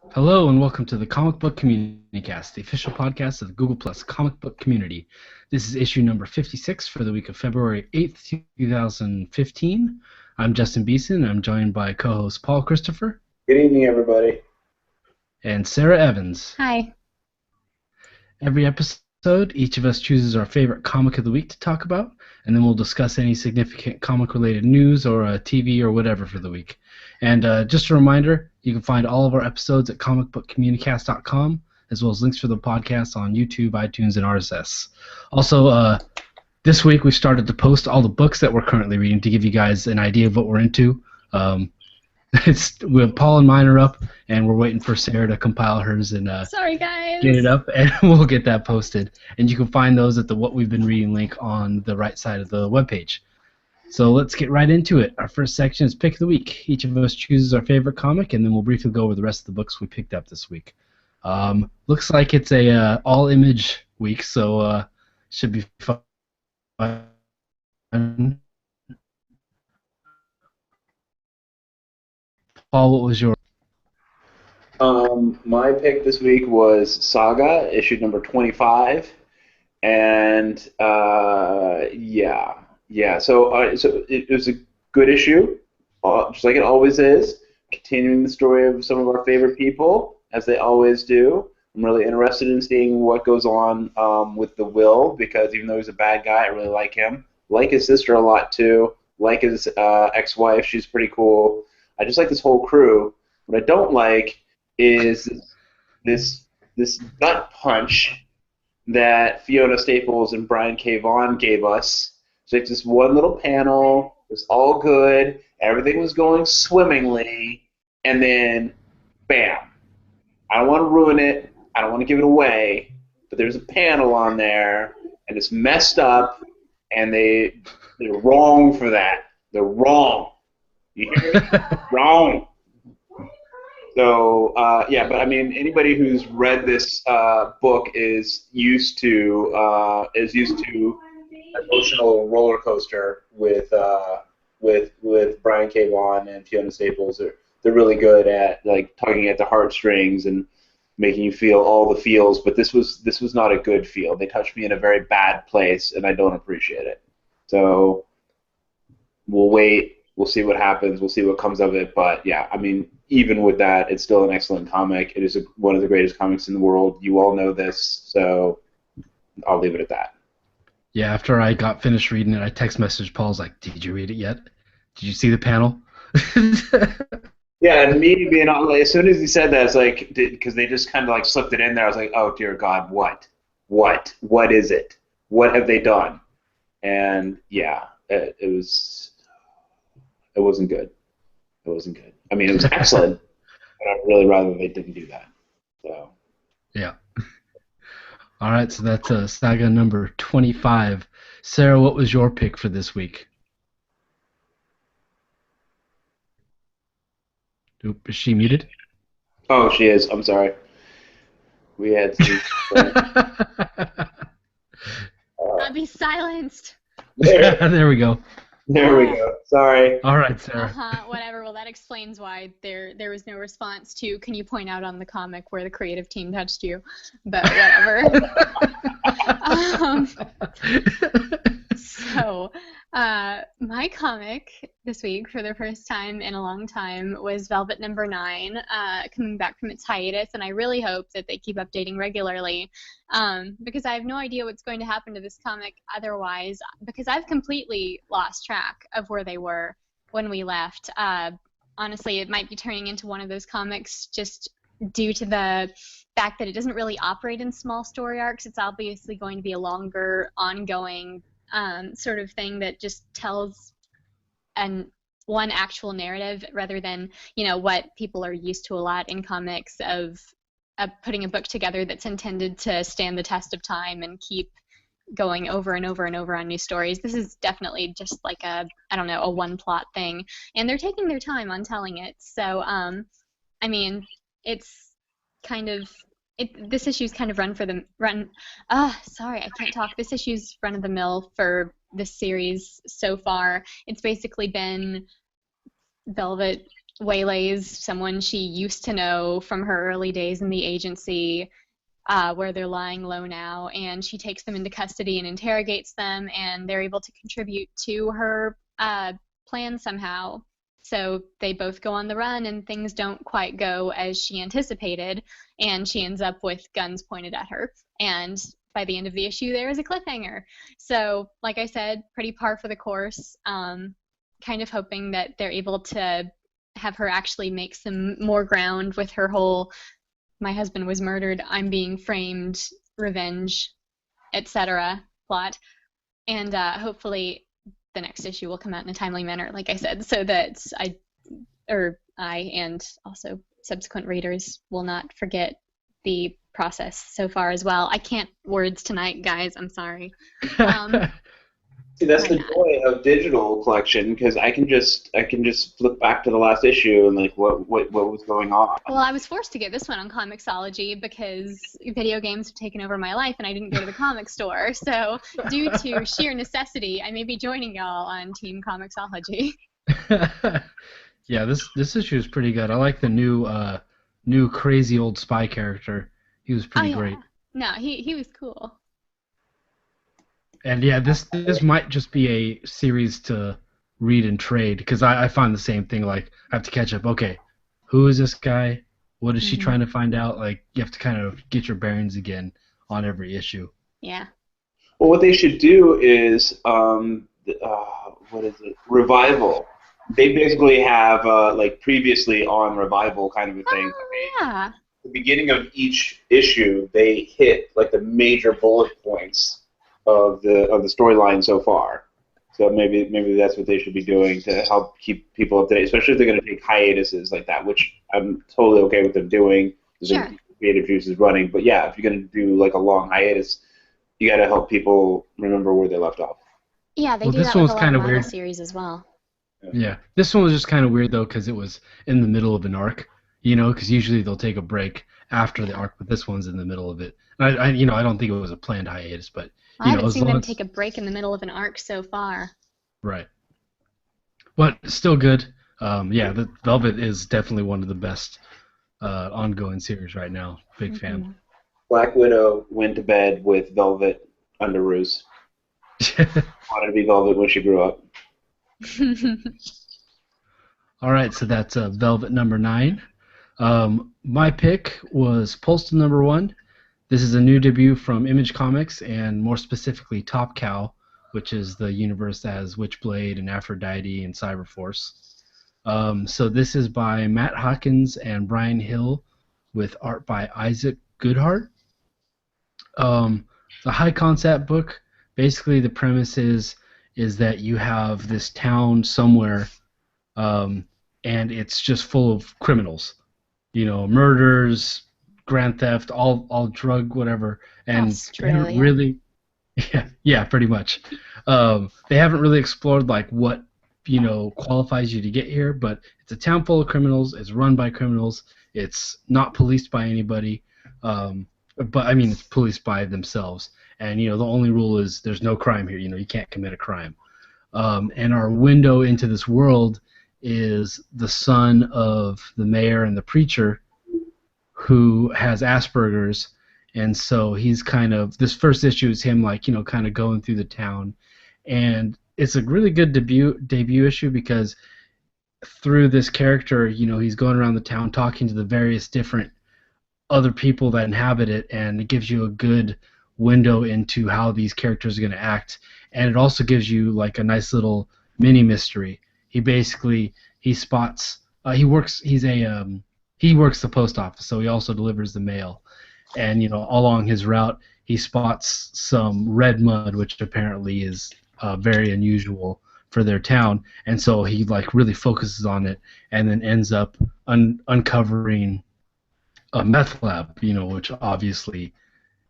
Hello and welcome to the Comic Book Communicast, the official podcast of the Google Plus comic book community. This is issue number 56 for the week of February 8th, 2015. I'm Justin Beeson, and I'm joined by co-host Paul Christopher Good evening, everybody. and Sarah Evans. Hi. Every episode, each of us chooses our favorite comic of the week to talk about, and then we'll discuss any significant comic-related news or TV or whatever for the week. And just a reminder, you can find all of our episodes at comicbookcommunicast.com, as well as links for the podcast on YouTube, iTunes, and RSS. Also, this week we started to post all the books that we're currently reading to give you guys an idea of what we're into. Paul and mine are up, and we're waiting for Sarah to compile hers and Sorry, guys. get it up, and we'll get that posted. And you can find those at the What We've Been Reading link on the right side of the webpage. So let's get right into it. Our first section is Pick of the Week. Each of us chooses our favorite comic, and then we'll briefly go over the rest of the books we picked up this week. Looks like it's a all-image week, so should be fun. Paul, what was your... My pick this week was Saga, issue number 25, and yeah. So it was a good issue, just like it always is, continuing the story of some of our favorite people, as they always do. I'm really interested in seeing what goes on with the Will, because even though he's a bad guy, I really like him. Like his sister a lot too. Like his ex-wife, she's pretty cool. I just like this whole crew. What I don't like is this gut punch that Fiona Staples and Brian K. Vaughan gave us. So it's just one little panel. It was all good. Everything was going swimmingly, and then, bam! I don't want to ruin it. I don't want to give it away. But there's a panel on there, and it's messed up, and they're wrong for that. They're wrong. You hear me? Wrong. So but I mean, anybody who's read this book is used to emotional roller coaster with Brian K. Vaughan and Fiona Staples. They're really good at like tugging at the heartstrings and making you feel all the feels. But this was not a good feel. They touched me in a very bad place, and I don't appreciate it. So we'll wait. We'll see what happens. We'll see what comes of it. But yeah, I mean, even with that, it's still an excellent comic. It is one of the greatest comics in the world. You all know this, so I'll leave it at that. Yeah, after I got finished reading it, I text messaged Paul's like, "Did you read it yet? Did you see the panel?" Yeah, and me being on, like, as soon as he said that, it's like, because they just kind of like slipped it in there. I was like, oh dear God, what is it? What have they done? And yeah, it wasn't good. It wasn't good. I mean, it was excellent, but I'd really rather they didn't do that. So. Yeah. All right, so that's Saga number 25. Sarah, what was your pick for this week? Oop, is she muted? Oh, she is. I'm sorry. We had some. Not be silenced. There we go. There we go. Sorry. All right, Sarah. Whatever. Well, that explains why there was no response to. Can you point out on the comic where the creative team touched you? But whatever. So, my comic this week, for the first time in a long time, was Velvet number 9, coming back from its hiatus, and I really hope that they keep updating regularly, because I have no idea what's going to happen to this comic otherwise, because I've completely lost track of where they were when we left. Honestly, it might be turning into one of those comics just due to the fact that it doesn't really operate in small story arcs. It's obviously going to be a longer, ongoing sort of thing that just tells one actual narrative rather than, what people are used to a lot in comics of putting a book together that's intended to stand the test of time and keep going over and over and over on new stories. This is definitely just like a one plot thing, and they're taking their time on telling it. So I mean, it's kind of this issue's kind of sorry, I can't talk. This issue's run of the mill for this series so far. It's basically been Velvet waylays someone she used to know from her early days in the agency, where they're lying low now, and she takes them into custody and interrogates them, and they're able to contribute to her plan somehow. So they both go on the run, and things don't quite go as she anticipated, and she ends up with guns pointed at her. And by the end of the issue, there is a cliffhanger. So, like I said, pretty par for the course. Kind of hoping that they're able to have her actually make some more ground with her whole "my husband was murdered, I'm being framed, revenge, etc." plot. And hopefully the next issue will come out in a timely manner, like I said, so that I and also subsequent readers will not forget the process so far as well. I can't words tonight, guys. I'm sorry. See, that's the joy of digital collection, because I can just flip back to the last issue and like what was going on. Well, I was forced to get this one on Comixology because video games have taken over my life and I didn't go to the comic store. So, due to sheer necessity, I may be joining y'all on Team Comixology. Yeah, this issue is pretty good. I like the new crazy old spy character. He was pretty great. No, he was cool. And yeah, this might just be a series to read and trade, because I find the same thing. Like, I have to catch up. Okay, who is this guy? What is she trying to find out? Like, you have to kind of get your bearings again on every issue. Yeah. Well, what they should do is what is it? Revival. They basically have like previously on Revival kind of a thing. Oh, yeah. At the beginning of each issue, they hit like the major bullet points of the storyline so far. So maybe that's what they should be doing to help keep people up to date, especially if they're going to take hiatuses like that, which I'm totally okay with them doing. Sure. Creative juices running, but yeah, if you're going to do like a long hiatus, you got to help people remember where they left off. Yeah, they do this that one with was a lot kind of of Marvel weird. series as well. Yeah, this one was just kind of weird though, because it was in the middle of an arc. Because usually they'll take a break after the arc, but this one's in the middle of it. And I don't think it was a planned hiatus, but I haven't seen them take a break in the middle of an arc so far. Right. But still good. Yeah, the Velvet is definitely one of the best ongoing series right now. Big fan. Black Widow went to bed with Velvet under ruse. Wanted to be Velvet when she grew up. All right, so that's Velvet number 9. My pick was Postal number 1. This is a new debut from Image Comics, and more specifically Top Cow, which is the universe that has Witchblade and Aphrodite and Cyberforce. So this is by Matt Hawkins and Brian Hill, with art by Isaac Goodhart. The high concept book. Basically, the premise is that you have this town somewhere, and it's just full of criminals. Murders, grand theft, all drug, whatever, and they haven't really, yeah, pretty much. They haven't really explored like what qualifies you to get here, but it's a town full of criminals. It's run by criminals. It's not policed by anybody, but I mean it's policed by themselves. And the only rule is there's no crime here. You can't commit a crime. And our window into this world is the son of the mayor and the preacher, who has Asperger's, and so he's kind of, this first issue is him like kind of going through the town, and it's a really good debut issue because through this character, he's going around the town talking to the various different other people that inhabit it, and it gives you a good window into how these characters are going to act, and it also gives you like a nice little mini mystery. He spots he works the post office, so he also delivers the mail. And along his route, he spots some red mud, which apparently is very unusual for their town. And so he like really focuses on it, and then ends up uncovering a meth lab, which obviously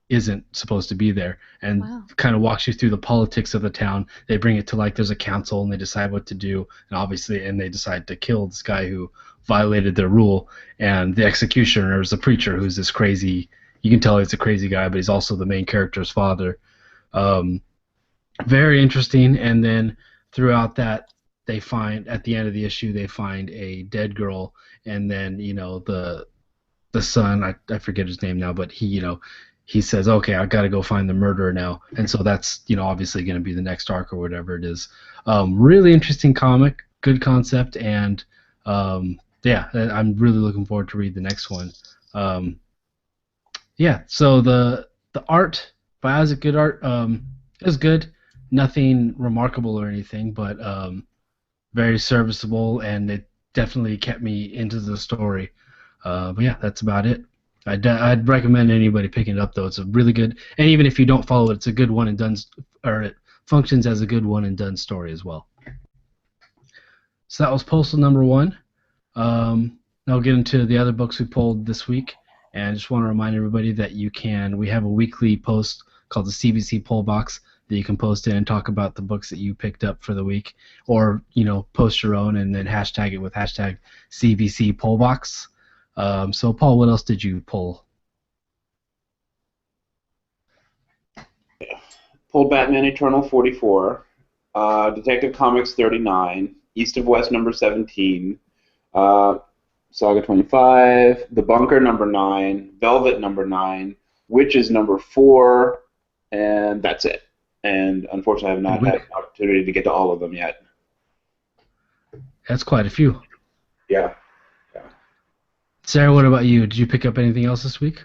isn't supposed to be there, and kind of walks you through the politics of the town. They bring it to like there's a council, and they decide what to do, and they decide to kill this guy who violated their rule, and the executioner is the preacher, who's this crazy, you can tell he's a crazy guy, but he's also the main character's father. Very interesting. And then throughout that they find at the end of the issue they find a dead girl, and then the son, I forget his name now, but he says, okay, I got to go find the murderer now, and so that's obviously going to be the next arc or whatever it is. Really interesting comic, good concept, and yeah, I'm really looking forward to read the next one. Yeah, so the art by Isaac Goodart is good, nothing remarkable or anything, but very serviceable, and it definitely kept me into the story. But yeah, that's about it. I'd recommend anybody picking it up, though. It's a really good, and even if you don't follow it, it's a good one and done, or it functions as a good one and done story as well. So that was Postal number 1. Now we'll get into the other books we pulled this week, and I just want to remind everybody that we have a weekly post called the CBC Pull Box that you can post in and talk about the books that you picked up for the week, or post your own and then hashtag it with hashtag CBC Pull Box. So Paul, what else did you pull? Pulled Batman Eternal 44, Detective Comics 39, East of West number 17, Saga 25, The Bunker number 9, Velvet number 9, Witches number 4, and that's it. And unfortunately, I have not had an opportunity to get to all of them yet. That's quite a few. Yeah. Sarah, what about you? Did you pick up anything else this week?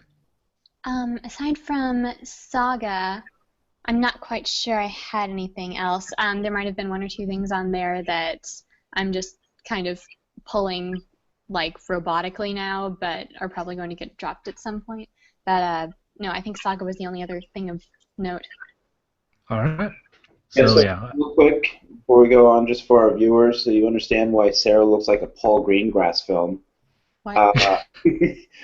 Aside from Saga, I'm not quite sure I had anything else. There might have been 1 or 2 things on there that I'm just kind of pulling like robotically now, but are probably going to get dropped at some point. But no, I think Saga was the only other thing of note. All right. So real quick before we go on, just for our viewers, so you understand why Sarah looks like a Paul Greengrass film.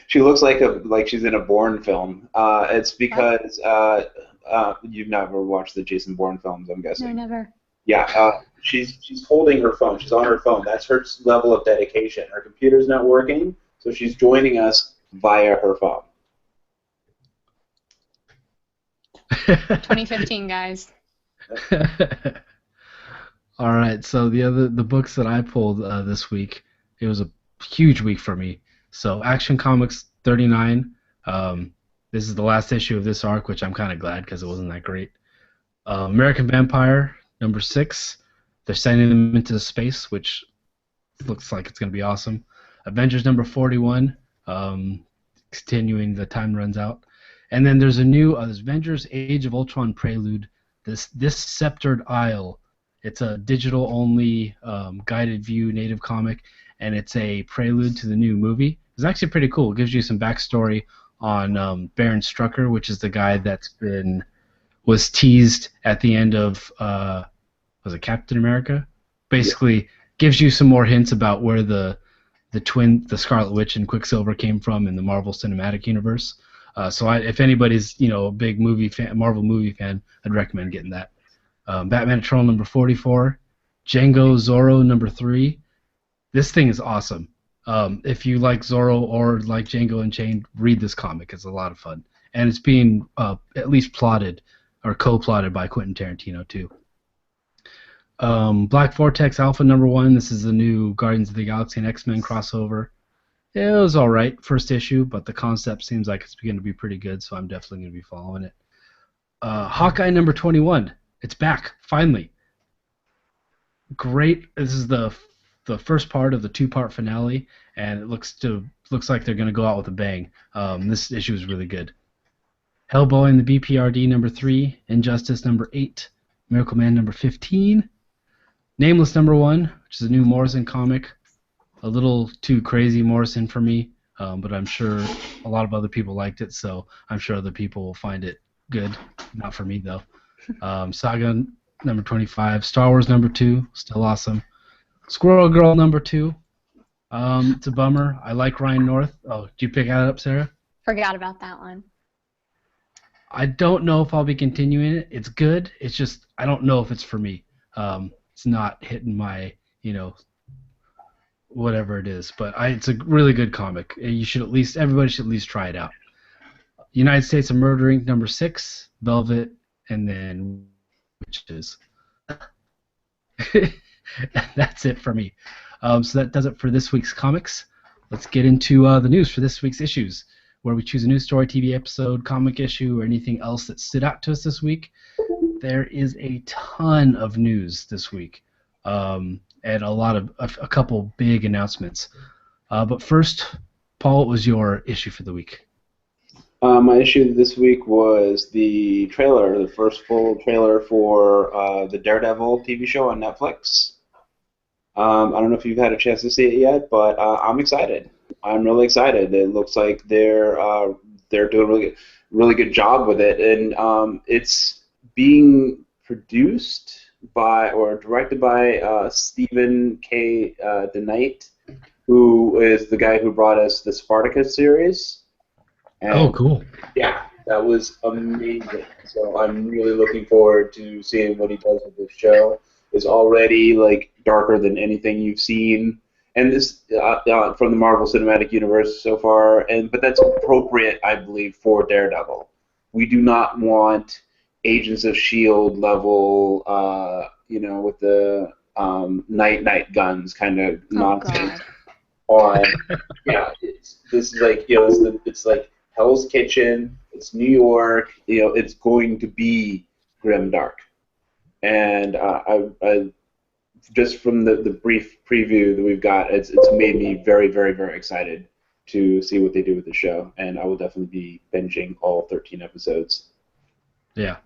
She looks like she's in a Bourne film. It's because you've never watched the Jason Bourne films, I'm guessing. No, never. Yeah, she's holding her phone. She's on her phone. That's her level of dedication. Her computer's not working, so she's joining us via her phone. 2015, guys. All right, so the books that I pulled this week, it was a huge week for me. So Action Comics 39, this is the last issue of this arc, which I'm kind of glad because it wasn't that great. American Vampire number 6, they're sending them into space, which looks like it's going to be awesome. Avengers number 41, continuing, the time runs out. And then there's a new Avengers Age of Ultron Prelude, this Sceptered Isle. It's a digital-only guided view native comic, and it's a prelude to the new movie. It's actually pretty cool. It gives you some backstory on Baron Strucker, which is the guy was teased at the end of was it Captain America? Basically, gives you some more hints about where the Scarlet Witch and Quicksilver came from in the Marvel Cinematic Universe. So if anybody's a big Marvel movie fan, I'd recommend getting that. Batman Eternal number 44, Django Zorro number 3. This thing is awesome. If you like Zorro or like Django Unchained, read this comic. It's a lot of fun, and it's being at least plotted or co-plotted by Quentin Tarantino too. Black Vortex Alpha number 1. This is the new Guardians of the Galaxy and X-Men crossover. It was all right, first issue, but the concept seems like it's going to be pretty good, so I'm definitely going to be following it. Hawkeye number 21. It's back, finally. Great. This is the first part of the 2-part finale, and it looks like they're going to go out with a bang. This issue is really good. Hellboy and the BPRD number 3, Injustice number 8, Miracle Man number 15, Nameless number 1, which is a new Morrison comic. A little too crazy Morrison for me, but I'm sure a lot of other people liked it, so I'm sure other people will find it good. Not for me, though. Saga number 25, Star Wars number 2, still awesome. Squirrel Girl number 2, it's a bummer. I like Ryan North. Oh, did you pick that up, Sarah? Forgot about that one. I don't know if I'll be continuing it. It's good. It's just I don't know if it's for me. It's not hitting my, whatever it is, but it's a really good comic. Everybody should at least try it out. United States of Murdering number 6, Velvet, and then Witches. That's it for me. So that does it for this week's comics. Let's get into the news for this week's issues, where we choose a news story, TV episode, comic issue, or anything else that stood out to us this week. There is a ton of news this week, and a couple big announcements. But first, Paul, what was your issue for the week? My issue this week was the trailer, the first full trailer for the Daredevil TV show on Netflix. I don't know if you've had a chance to see it yet, but I'm excited. I'm really excited. It looks like they're doing a really good job with it, and it's being produced by or directed by Stephen K. DeKnight, who is the guy who brought us the Spartacus series. And, cool. Yeah, that was amazing. So I'm really looking forward to seeing what he does with this show. It's already like darker than anything you've seen, and this from the Marvel Cinematic Universe so far. But that's appropriate, I believe, for Daredevil. We do not want Agents of S.H.I.E.L.D. level, with the night guns kind of nonsense. On, this is like it's like Hell's Kitchen. It's New York. It's going to be grimdark. And I just from the brief preview that we've got, it's made me very, very, very excited to see what they do with the show. And I will definitely be binging all 13 episodes. Yeah.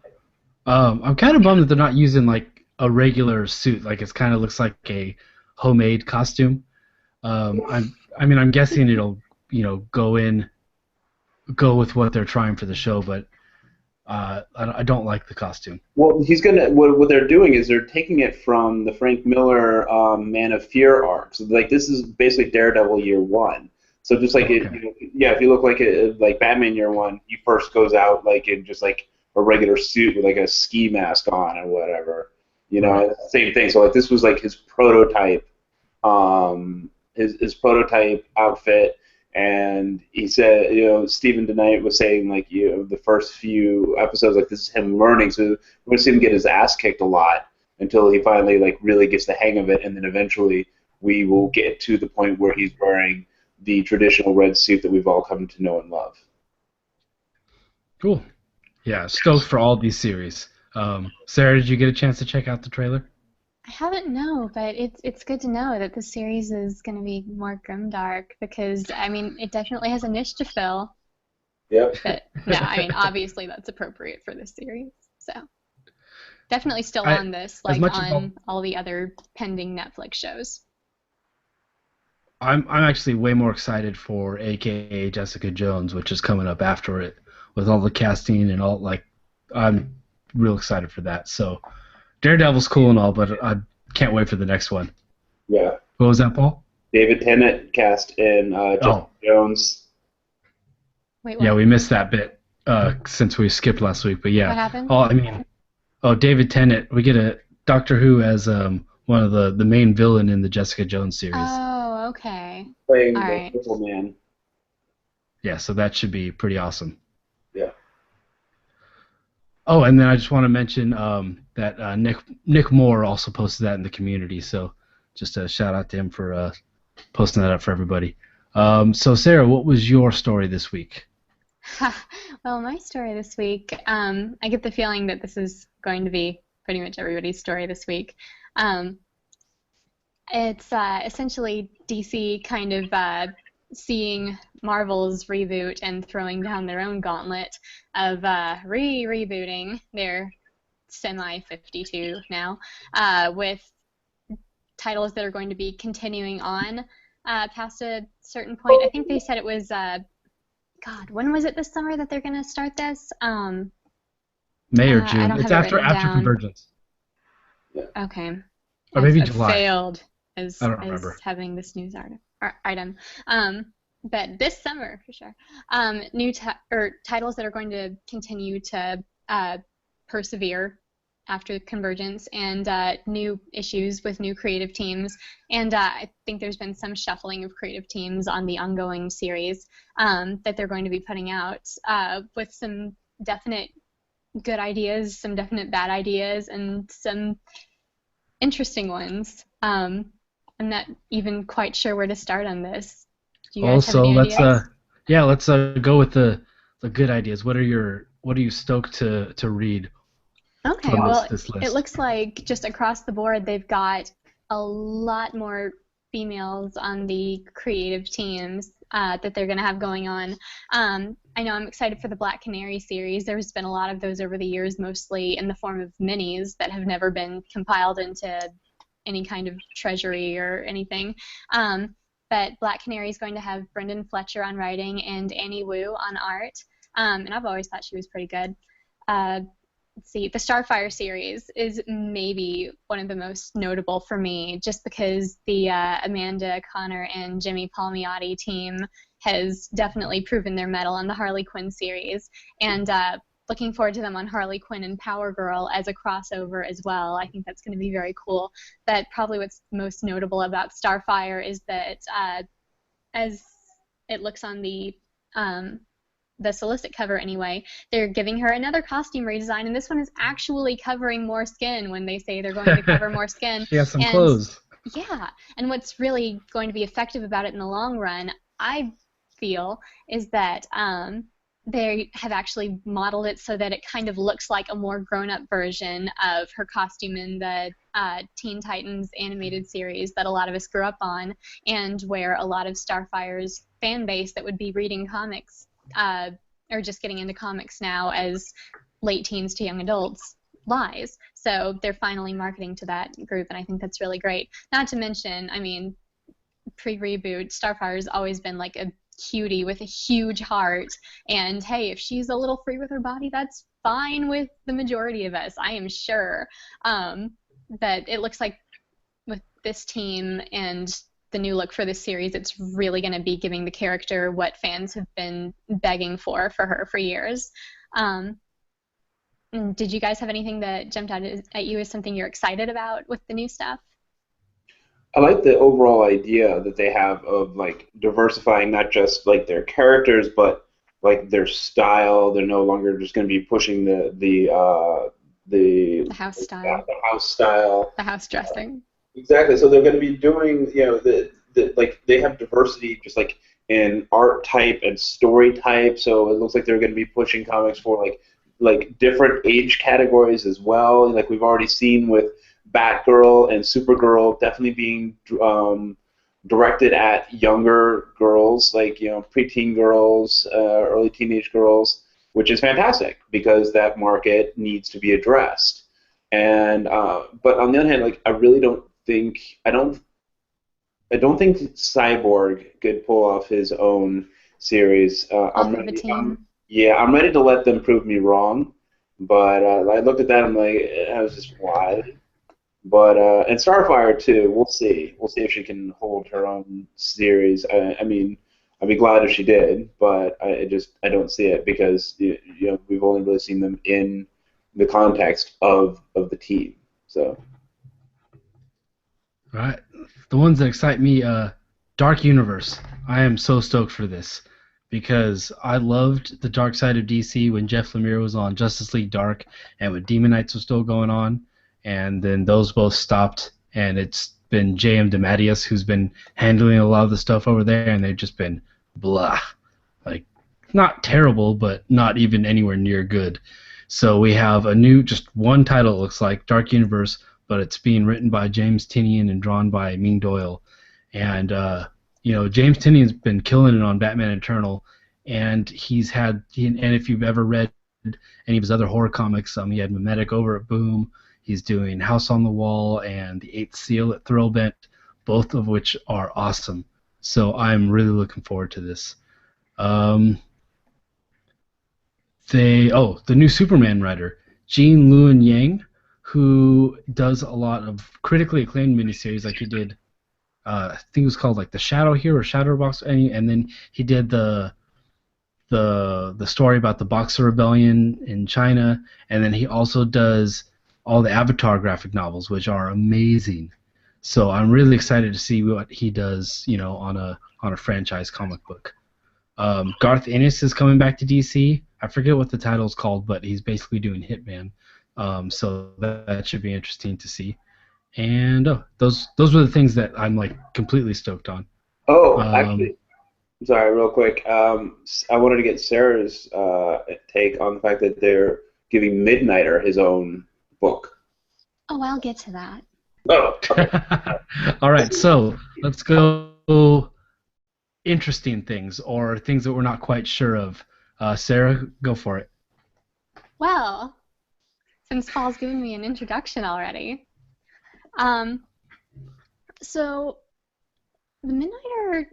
I'm kind of bummed that they're not using like a regular suit. Like it kind of looks like a homemade costume. I'm guessing it'll go with what they're trying for the show, but I don't like the costume. Well, what they're doing is they're taking it from the Frank Miller Man of Fear arc. So like this is basically Daredevil year one. So just like if you look like Batman year one, he first goes out like in just like a regular suit with like a ski mask on or whatever. Right. Same thing. So like this was like his prototype. His prototype outfit, and he said, Stephen DeKnight was saying like, the first few episodes, like this is him learning, so we're gonna see him get his ass kicked a lot until he finally like really gets the hang of it, and then eventually we will get to the point where he's wearing the traditional red suit that we've all come to know and love. Cool. Yeah, stoked for all these series. Sarah, did you get a chance to check out the trailer? I haven't, no, but it's good to know that the series is going to be more grimdark because, it definitely has a niche to fill. Yep. But, no, obviously that's appropriate for this series. So, definitely still on this, like on all the other pending Netflix shows. I'm actually way more excited for AKA Jessica Jones, which is coming up after it, with all the casting and all, I'm real excited for that, so... Daredevil's cool and all, but I can't wait for the next one. Yeah. What was that, Paul? David Tennant cast in Jessica Jones. Wait, what? Yeah, we missed that bit since we skipped last week, but yeah. What happened? David Tennant. We get a Doctor Who as one of the main villain in the Jessica Jones series. Oh, okay. Playing the Purple Man. Yeah, so that should be pretty awesome. Yeah. Oh, and then I just want to mention that Nick Moore also posted that in the community, so just a shout out to him for posting that up for everybody. So Sarah, what was your story this week? Well, my story this week, I get the feeling that this is going to be pretty much everybody's story this week. It's essentially DC kind of seeing Marvel's reboot and throwing down their own gauntlet of rebooting their semi-52 now with titles that are going to be continuing on past a certain point. I think they said it was, when was it this summer that they're going to start this? May or June. It's after Convergence. Okay. Or maybe I've July. Failed as having this news item. But this summer, for sure, new titles that are going to continue to persevere after Convergence, and new issues with new creative teams. And I think there's been some shuffling of creative teams on the ongoing series that they're going to be putting out with some definite good ideas, some definite bad ideas, and some interesting ones. I'm not even quite sure where to start on this. Do you guys have Also, any let's ideas? go with the good ideas. What are you stoked to read Okay, from well, this it list? looks like just across the board they've got a lot more females on the creative teams that they're going to have going on. I know I'm excited for the Black Canary series. There's been a lot of those over the years, mostly in the form of minis that have never been compiled into any kind of treasury or anything. But Black Canary is going to have Brendan Fletcher on writing and Annie Wu on art. And I've always thought she was pretty good. Uh, let's see, the Starfire series is maybe one of the most notable for me, just because the Amanda Connor and Jimmy Palmiotti team has definitely proven their mettle on the Harley Quinn series, and looking forward to them on Harley Quinn and Power Girl as a crossover as well. I think that's going to be very cool. But probably what's most notable about Starfire is that as it looks on the solicit cover anyway, they're giving her another costume redesign, and this one is actually covering more skin when they say they're going to cover more skin. She has some And clothes. yeah, and what's really going to be effective about it in the long run, I feel, is that they have actually modeled it so that it kind of looks like a more grown-up version of her costume in the Teen Titans animated series that a lot of us grew up on, and where a lot of Starfire's fan base that would be reading comics or just getting into comics now as late teens to young adults lies. So they're finally marketing to that group, and I think that's really great. Not to mention, I mean, pre-reboot, Starfire's always been like a cutie with a huge heart, and hey, if she's a little free with her body, that's fine with the majority of us, I am sure. But it looks like with this team and the new look for this series, it's really going to be giving the character what fans have been begging for her for years. Did you guys have anything that jumped out at you as something you're excited about with the new stuff? I like the overall idea that they have of like diversifying not just like their characters, but like their style. They're no longer just going to be pushing The house style, the house style. the house dressing. Exactly. So they're going to be doing, the like they have diversity just like in art type and story type. So it looks like they're going to be pushing comics for like different age categories as well. Like we've already seen with Batgirl and Supergirl definitely being directed at younger girls, like preteen girls, early teenage girls, which is fantastic because that market needs to be addressed. And but on the other hand, like I don't think Cyborg could pull off his own series. Off of a team. Yeah, I'm ready to let them prove me wrong. But I looked at that, I'm like, I was just why. But and Starfire too. We'll see. We'll see if she can hold her own series. I mean, I'd be glad if she did, but I don't see it because we've only really seen them in the context of the team. So. All right. The ones that excite me, Dark Universe. I am so stoked for this because I loved the dark side of DC when Jeff Lemire was on Justice League Dark and when Demon Knights was still going on, and then those both stopped, and it's been J.M. DeMatteis who's been handling a lot of the stuff over there, and they've just been blah. Like, not terrible, but not even anywhere near good. So we have a new, just one title, it looks like, Dark Universe, but it's being written by James Tynion and drawn by Ming Doyle. And, James Tynion's been killing it on Batman Eternal, and and if you've ever read any of his other horror comics, he had Memetic over at Boom, he's doing House on the Wall and The Eighth Seal at Thrillbent, both of which are awesome. So I'm really looking forward to this. The new Superman writer, Gene Luen Yang, who does a lot of critically acclaimed miniseries, like he did, I think it was called like The Shadow here or Shadow Box, and then he did the story about the Boxer Rebellion in China, and then he also does all the Avatar graphic novels, which are amazing. So I'm really excited to see what he does, on a franchise comic book. Garth Ennis is coming back to DC. I forget what the title is called, but he's basically doing Hitman. So that should be interesting to see. And those were the things that I'm like completely stoked on. Oh, Um, actually, sorry, real quick. I wanted to get Sarah's take on the fact that they're giving Midnighter his own book. Oh, I'll get to that. Oh, okay. all right, so let's go interesting things or things that we're not quite sure of. Sarah, go for it. Well, since Paul's given me an introduction already, um, so the Midnighter,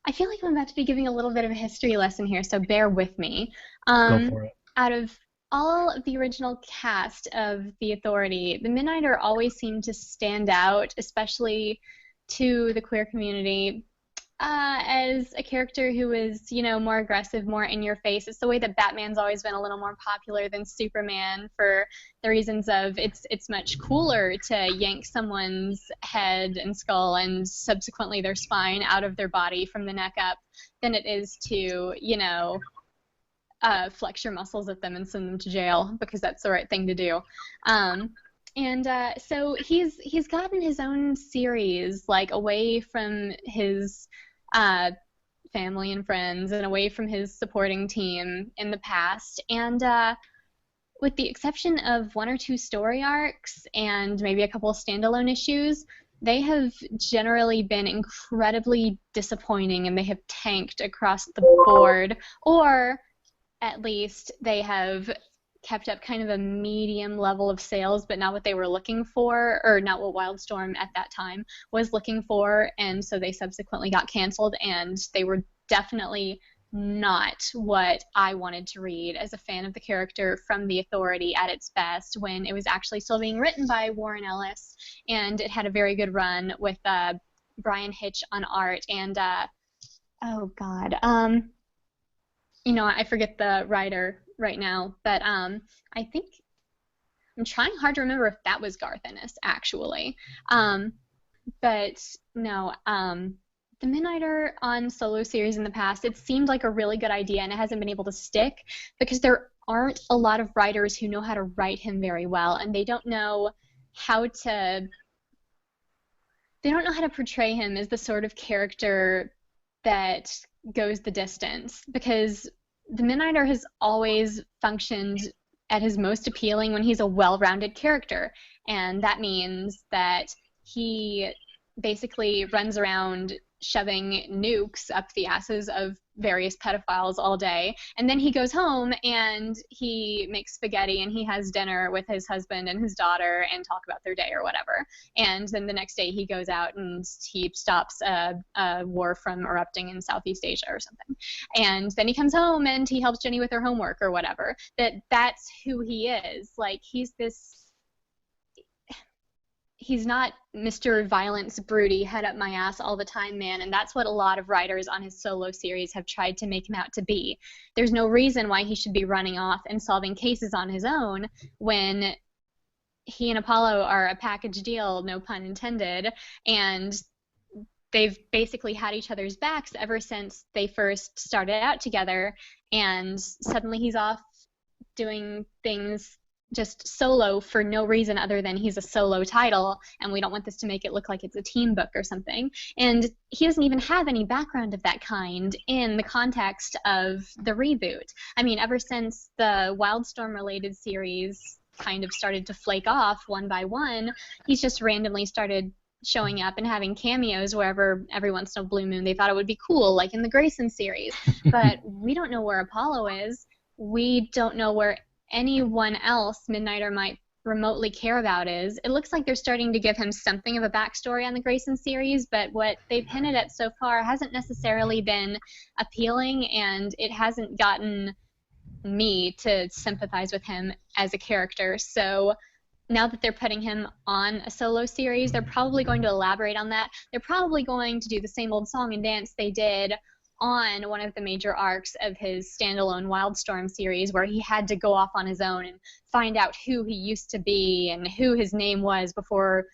I feel like I'm about to be giving a little bit of a history lesson here, so bear with me. Go for it. Out of all of the original cast of the Authority, the Midnighter always seemed to stand out, especially to the queer community, as a character who is, more aggressive, more in your face. It's the way that Batman's always been a little more popular than Superman for the reasons of it's much cooler to yank someone's head and skull and subsequently their spine out of their body from the neck up than it is to, flex your muscles at them and send them to jail because that's the right thing to do. So he's gotten his own series, like away from his family and friends and away from his supporting team in the past. And with the exception of one or two story arcs and maybe a couple of standalone issues, they have generally been incredibly disappointing and they have tanked across the board, or at least they have kept up kind of a medium level of sales, but not what they were looking for, or not what Wildstorm at that time was looking for, and so they subsequently got canceled, and they were definitely not what I wanted to read as a fan of the character from the Authority at its best, when it was actually still being written by Warren Ellis, and it had a very good run with Brian Hitch on art, and oh god, I forget the writer right now, but I think I'm trying hard to remember if that was Garth Ennis, actually. But no, the Midnighter on solo series in the past, it seemed like a really good idea, and it hasn't been able to stick because there aren't a lot of writers who know how to write him very well, and they don't know how to portray him as the sort of character that goes the distance, because the Midnighter has always functioned at his most appealing when he's a well-rounded character, and that means that he basically runs around shoving nukes up the asses of various pedophiles all day, and then he goes home and he makes spaghetti and he has dinner with his husband and his daughter and talk about their day or whatever, and then the next day he goes out and he stops a war from erupting in Southeast Asia or something, and then he comes home and he helps Jenny with her homework or whatever. That's who he is. Like, he's not Mr. Violence Broody, head up my ass all the time man, and that's what a lot of writers on his solo series have tried to make him out to be. There's no reason why he should be running off and solving cases on his own when he and Apollo are a package deal, no pun intended, and they've basically had each other's backs ever since they first started out together, and suddenly he's off doing things just solo for no reason other than he's a solo title and we don't want this to make it look like it's a team book or something. And he doesn't even have any background of that kind in the context of the reboot. I mean, ever since the Wildstorm related series kind of started to flake off one by one, he's just randomly started showing up and having cameos wherever every once in a blue moon they thought it would be cool, like in the Grayson series. But we don't know where Apollo is. We don't know where anyone else Midnighter might remotely care about is. It looks like they're starting to give him something of a backstory on the Grayson series, but what they've hinted at so far hasn't necessarily been appealing, and it hasn't gotten me to sympathize with him as a character. So now that they're putting him on a solo series, they're probably going to elaborate on that. They're probably going to do the same old song and dance they did on one of the major arcs of his standalone Wildstorm series, where he had to go off on his own and find out who he used to be and who his name was before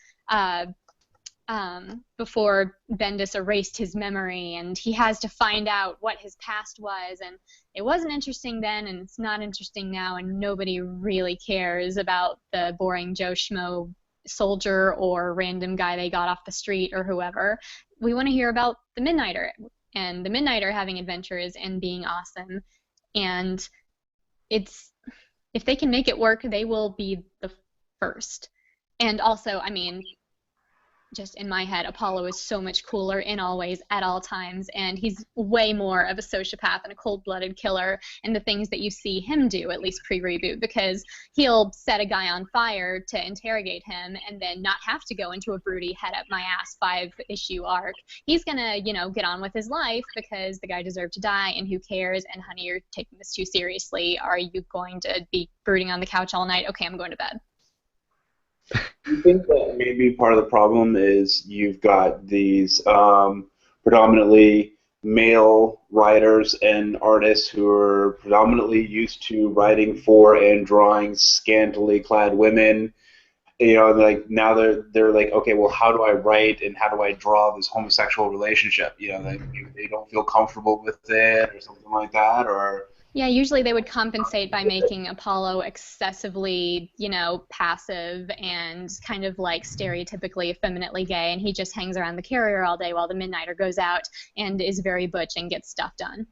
Bendis erased his memory, and he has to find out what his past was, and it wasn't interesting then, and it's not interesting now, and nobody really cares about the boring Joe Schmo soldier or random guy they got off the street or whoever. We want to hear about the Midnighter and the Midnighter having adventures and being awesome. And if they can make it work, they will be the first. And also, I mean, just in my head, Apollo is so much cooler in all ways at all times, and he's way more of a sociopath and a cold-blooded killer in the things that you see him do, at least pre-reboot, because he'll set a guy on fire to interrogate him and then not have to go into a broody head-up-my-ass 5-issue arc. He's gonna, you know, get on with his life because the guy deserved to die, and who cares, and honey, you're taking this too seriously. Are you going to be brooding on the couch all night? Okay, I'm going to bed. You think that maybe part of the problem is you've got these predominantly male writers and artists who are predominantly used to writing for and drawing scantily clad women. You know, like now they're like, okay, well, how do I write and how do I draw this homosexual relationship? You know, they don't feel comfortable with it or something like that, or. Yeah, usually they would compensate by making Apollo excessively, you know, passive and kind of like stereotypically effeminately gay, and he just hangs around the carrier all day while the Midnighter goes out and is very butch and gets stuff done.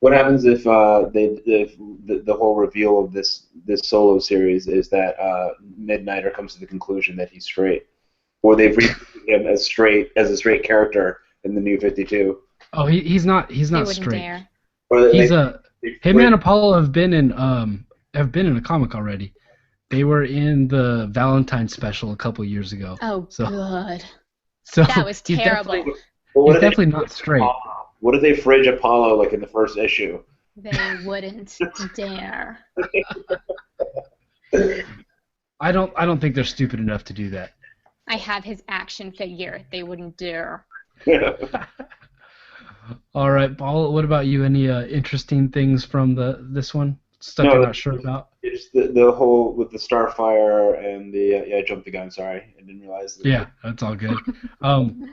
What happens if the whole reveal of this solo series is that Midnighter comes to the conclusion that he's straight, or they've rebooted him as a straight character in the New 52? Oh, he's not straight. Dare. Or He's him and Apollo have been in a comic already. They were in the Valentine special a couple years ago. Oh, good. So that was terrible. He's definitely not straight. What if they fridge Apollo like in the first issue? They wouldn't dare. I don't think they're stupid enough to do that. I have his action figure. They wouldn't dare. All right, Paul, what about you? Any interesting things from this one? Stuff you're not sure about? It's the whole with the Starfire and the I jumped the gun. Sorry, I didn't realize that. Yeah, that's all good.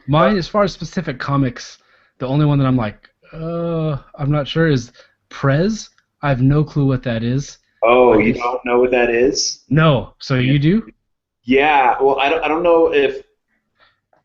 Mine, as far as specific comics, the only one that I'm like, I'm not sure is Prez. I have no clue what that is. Oh, you don't know what that is? No. So you do? Yeah. Well, I don't know if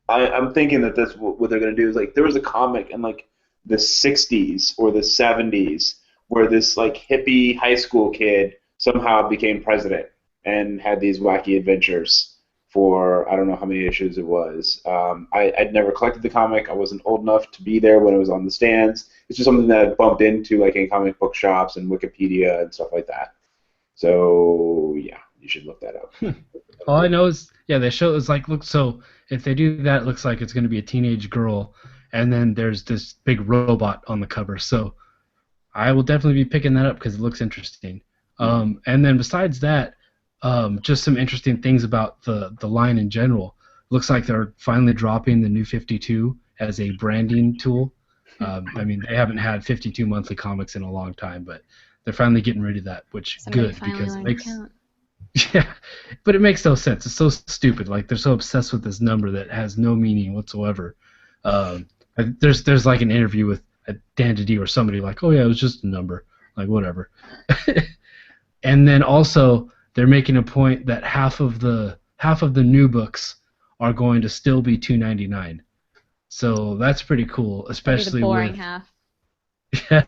I'm thinking that that's what they're gonna do is like there was a comic in like the 60s or the 70s where this like hippie high school kid somehow became president and had these wacky adventures for I don't know how many issues it was. I'd never collected the comic. I wasn't old enough to be there when it was on the stands. It's just something that I bumped into like in comic book shops and Wikipedia and stuff like that. So yeah, you should look that up. All I know is they show it's like look so if they do that it looks like it's going to be a teenage girl and then there's this big robot on the cover. So I will definitely be picking that up because it looks interesting. And then besides that, just some interesting things about the line in general. Looks like they're finally dropping the New 52 as a branding tool. I mean, they haven't had 52 monthly comics in a long time, but they're finally getting rid of that, which is good because it makes but it makes no sense. It's so stupid. Like they're so obsessed with this number that has no meaning whatsoever. There's like an interview with Dan DiDio or somebody like, oh yeah, it was just a number, like whatever. And then also they're making a point that half of the new books are going to still be $2.99. So that's pretty cool, especially the boring with half.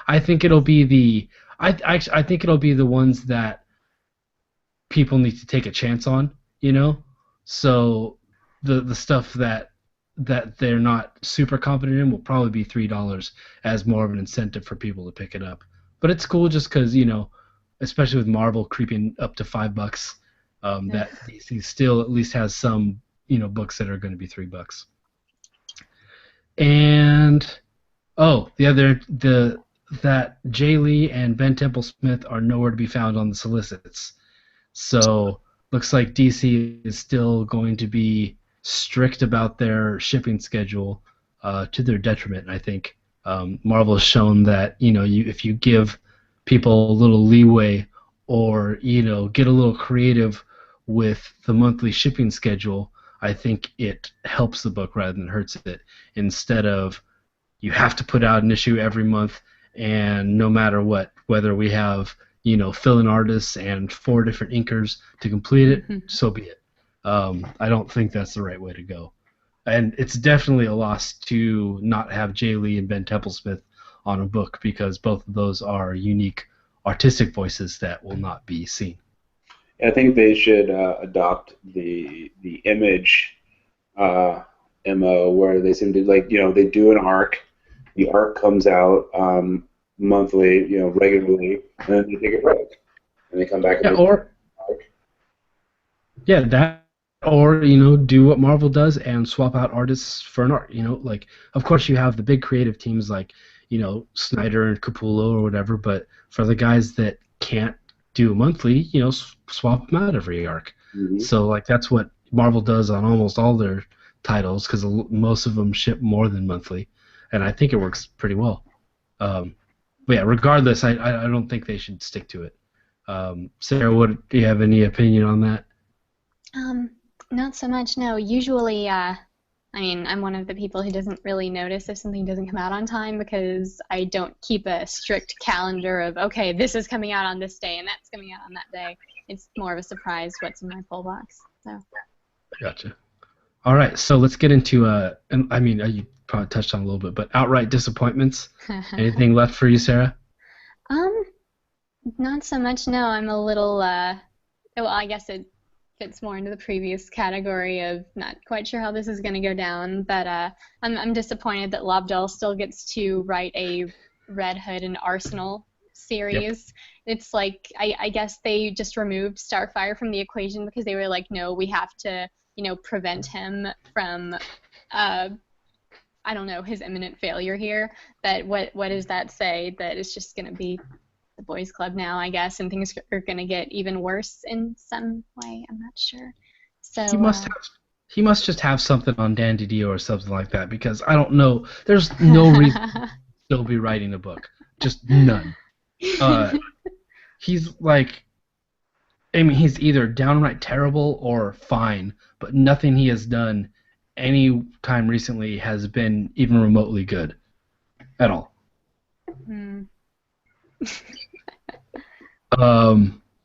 I think it'll be I think it'll be the ones that people need to take a chance on, you know? So the stuff that they're not super confident in will probably be $3 as more of an incentive for people to pick it up. But it's cool just because, you know, especially with Marvel creeping up to $5, that DC still at least has some, you know, books that are going to be $3. And that Jay Lee and Ben Temple Smith are nowhere to be found on the solicits. So looks like DC is still going to be strict about their shipping schedule to their detriment. I think Marvel has shown that, you know, if you give people a little leeway or, you know, get a little creative with the monthly shipping schedule, I think it helps the book rather than hurts it. Instead of you have to put out an issue every month and no matter what, whether we have, you know, fill-in artists and 4 different inkers to complete it, so be it. I don't think that's the right way to go. And it's definitely a loss to not have Jay Lee and Ben Templesmith on a book because both of those are unique artistic voices that will not be seen. I think they should adopt the image MO where they seem to they do an arc. The arc comes out monthly, regularly, and then they take a break and they come back. Yeah, And or arc. yeah, that or do what Marvel does and swap out artists for an art. Like of course you have the big creative teams like Snyder and Capullo or whatever, but for the guys that can't do monthly, swap them out every arc. Mm-hmm. So like that's what Marvel does on almost all their titles because most of them ship more than monthly, and I think it works pretty well. But yeah, regardless, I don't think they should stick to it. Sarah, do you have any opinion on that? Not so much, no. Usually, I'm one of the people who doesn't really notice if something doesn't come out on time because I don't keep a strict calendar of, okay, this is coming out on this day and that's coming out on that day. It's more of a surprise what's in my pull box. So. Gotcha. All right, so let's get into, you probably touched on a little bit, but outright disappointments. Anything left for you, Sarah? Not so much, no. I'm a little, well, I guess it fits more into the previous category of not quite sure how this is going to go down, but I'm disappointed that Lobdell still gets to write a Red Hood and Arsenal series. Yep. It's like, I guess they just removed Starfire from the equation because they were like, no, we have to, prevent him from, I don't know, his imminent failure here. But what does that say? That it's just going to be the boys club now, I guess, and things are going to get even worse in some way. I'm not sure. So he must just have something on Dan DiDio or something like that because I don't know. There's no reason to still be writing a book. Just none. He's like, he's either downright terrible or fine, but nothing he has done any time recently has been even remotely good at all.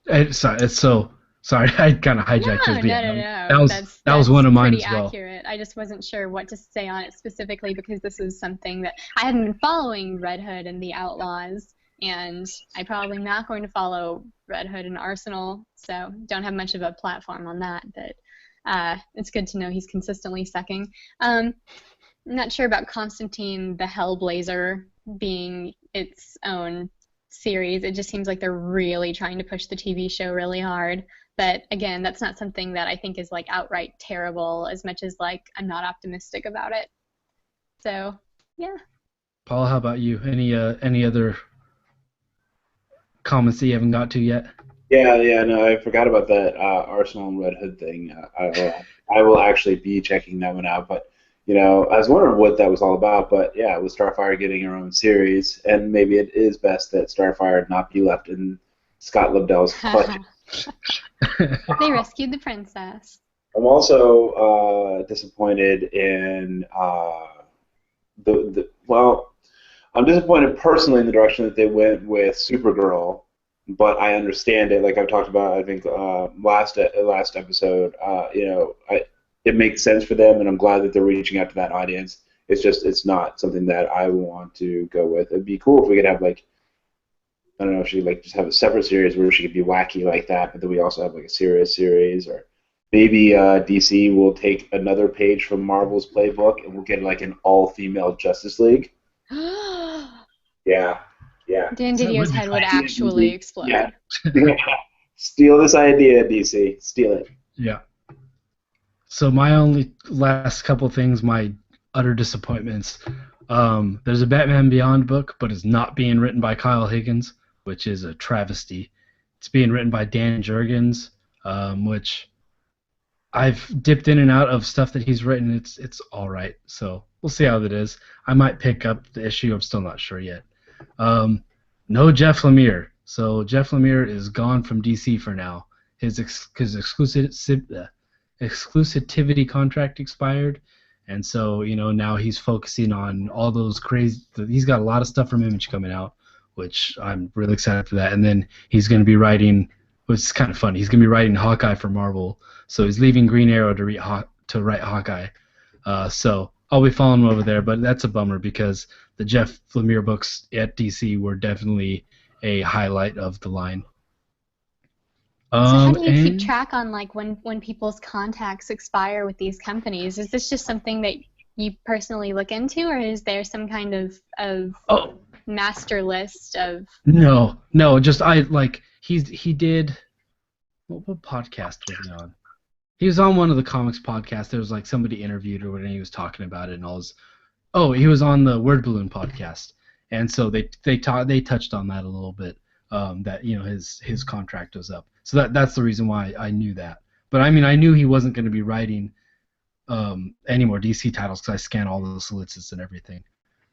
It's so sorry. I kind of hijacked your No. That was one of mine as well. Accurate. I just wasn't sure what to say on it specifically because this is something that I hadn't been following Red Hood and the Outlaws, and I'm probably not going to follow Red Hood and Arsenal, so don't have much of a platform on that. But it's good to know he's consistently sucking. I'm not sure about Constantine the Hellblazer being its own series. It just seems like they're really trying to push the TV show really hard. But again, that's not something that I think is like outright terrible as much as like I'm not optimistic about it. So, yeah. Paul, how about you? Any other comments that you haven't got to yet? Yeah, no, I forgot about that Arsenal and Red Hood thing. I will actually be checking that one out, but I was wondering what that was all about, but yeah, with Starfire getting her own series, and maybe it is best that Starfire not be left in Scott Lobdell's clutches. They rescued the princess. I'm also disappointed in I'm disappointed personally in the direction that they went with Supergirl, but I understand it. Like I've talked about, I think last episode, it makes sense for them, and I'm glad that they're reaching out to that audience. It's not something that I want to go with. It'd be cool if we could have I don't know if she just have a separate series where she could be wacky like that, but then we also have a serious series, or maybe DC will take another page from Marvel's playbook and we'll get an all-female Justice League. Yeah. Dan Didio's head would actually explode. Yeah. Steal this idea, DC. Steal it. Yeah. So my only last couple things, my utter disappointments. There's a Batman Beyond book, but it's not being written by Kyle Higgins, which is a travesty. It's being written by Dan Jurgens, which I've dipped in and out of stuff that he's written. It's all right. So we'll see how that is. I might pick up the issue. I'm still not sure yet. No Jeff Lemire. So Jeff Lemire is gone from DC for now. His exclusivity contract expired, and so now he's focusing on all those crazy. He's got a lot of stuff from Image coming out, which I'm really excited for that. And then he's going to be writing which is kind of funny. He's gonna be writing Hawkeye for Marvel, so he's leaving Green Arrow to write Hawkeye. So I'll be following him over there, but that's a bummer because the Jeff Lemire books at DC were definitely a highlight of the line. So how do you keep track on like when people's contacts expire with these companies? Is this just something that you personally look into, or is there some kind of master list of? No, just he did. What podcast was he on? He was on one of the comics podcasts. There was like somebody interviewed or whatever, and he was talking about it and all. He was on the Word Balloon podcast, and so they touched on that a little bit. That his contract was up, so that's the reason why I knew that. But I mean, I knew he wasn't going to be writing any more DC titles because I scan all the solicits and everything.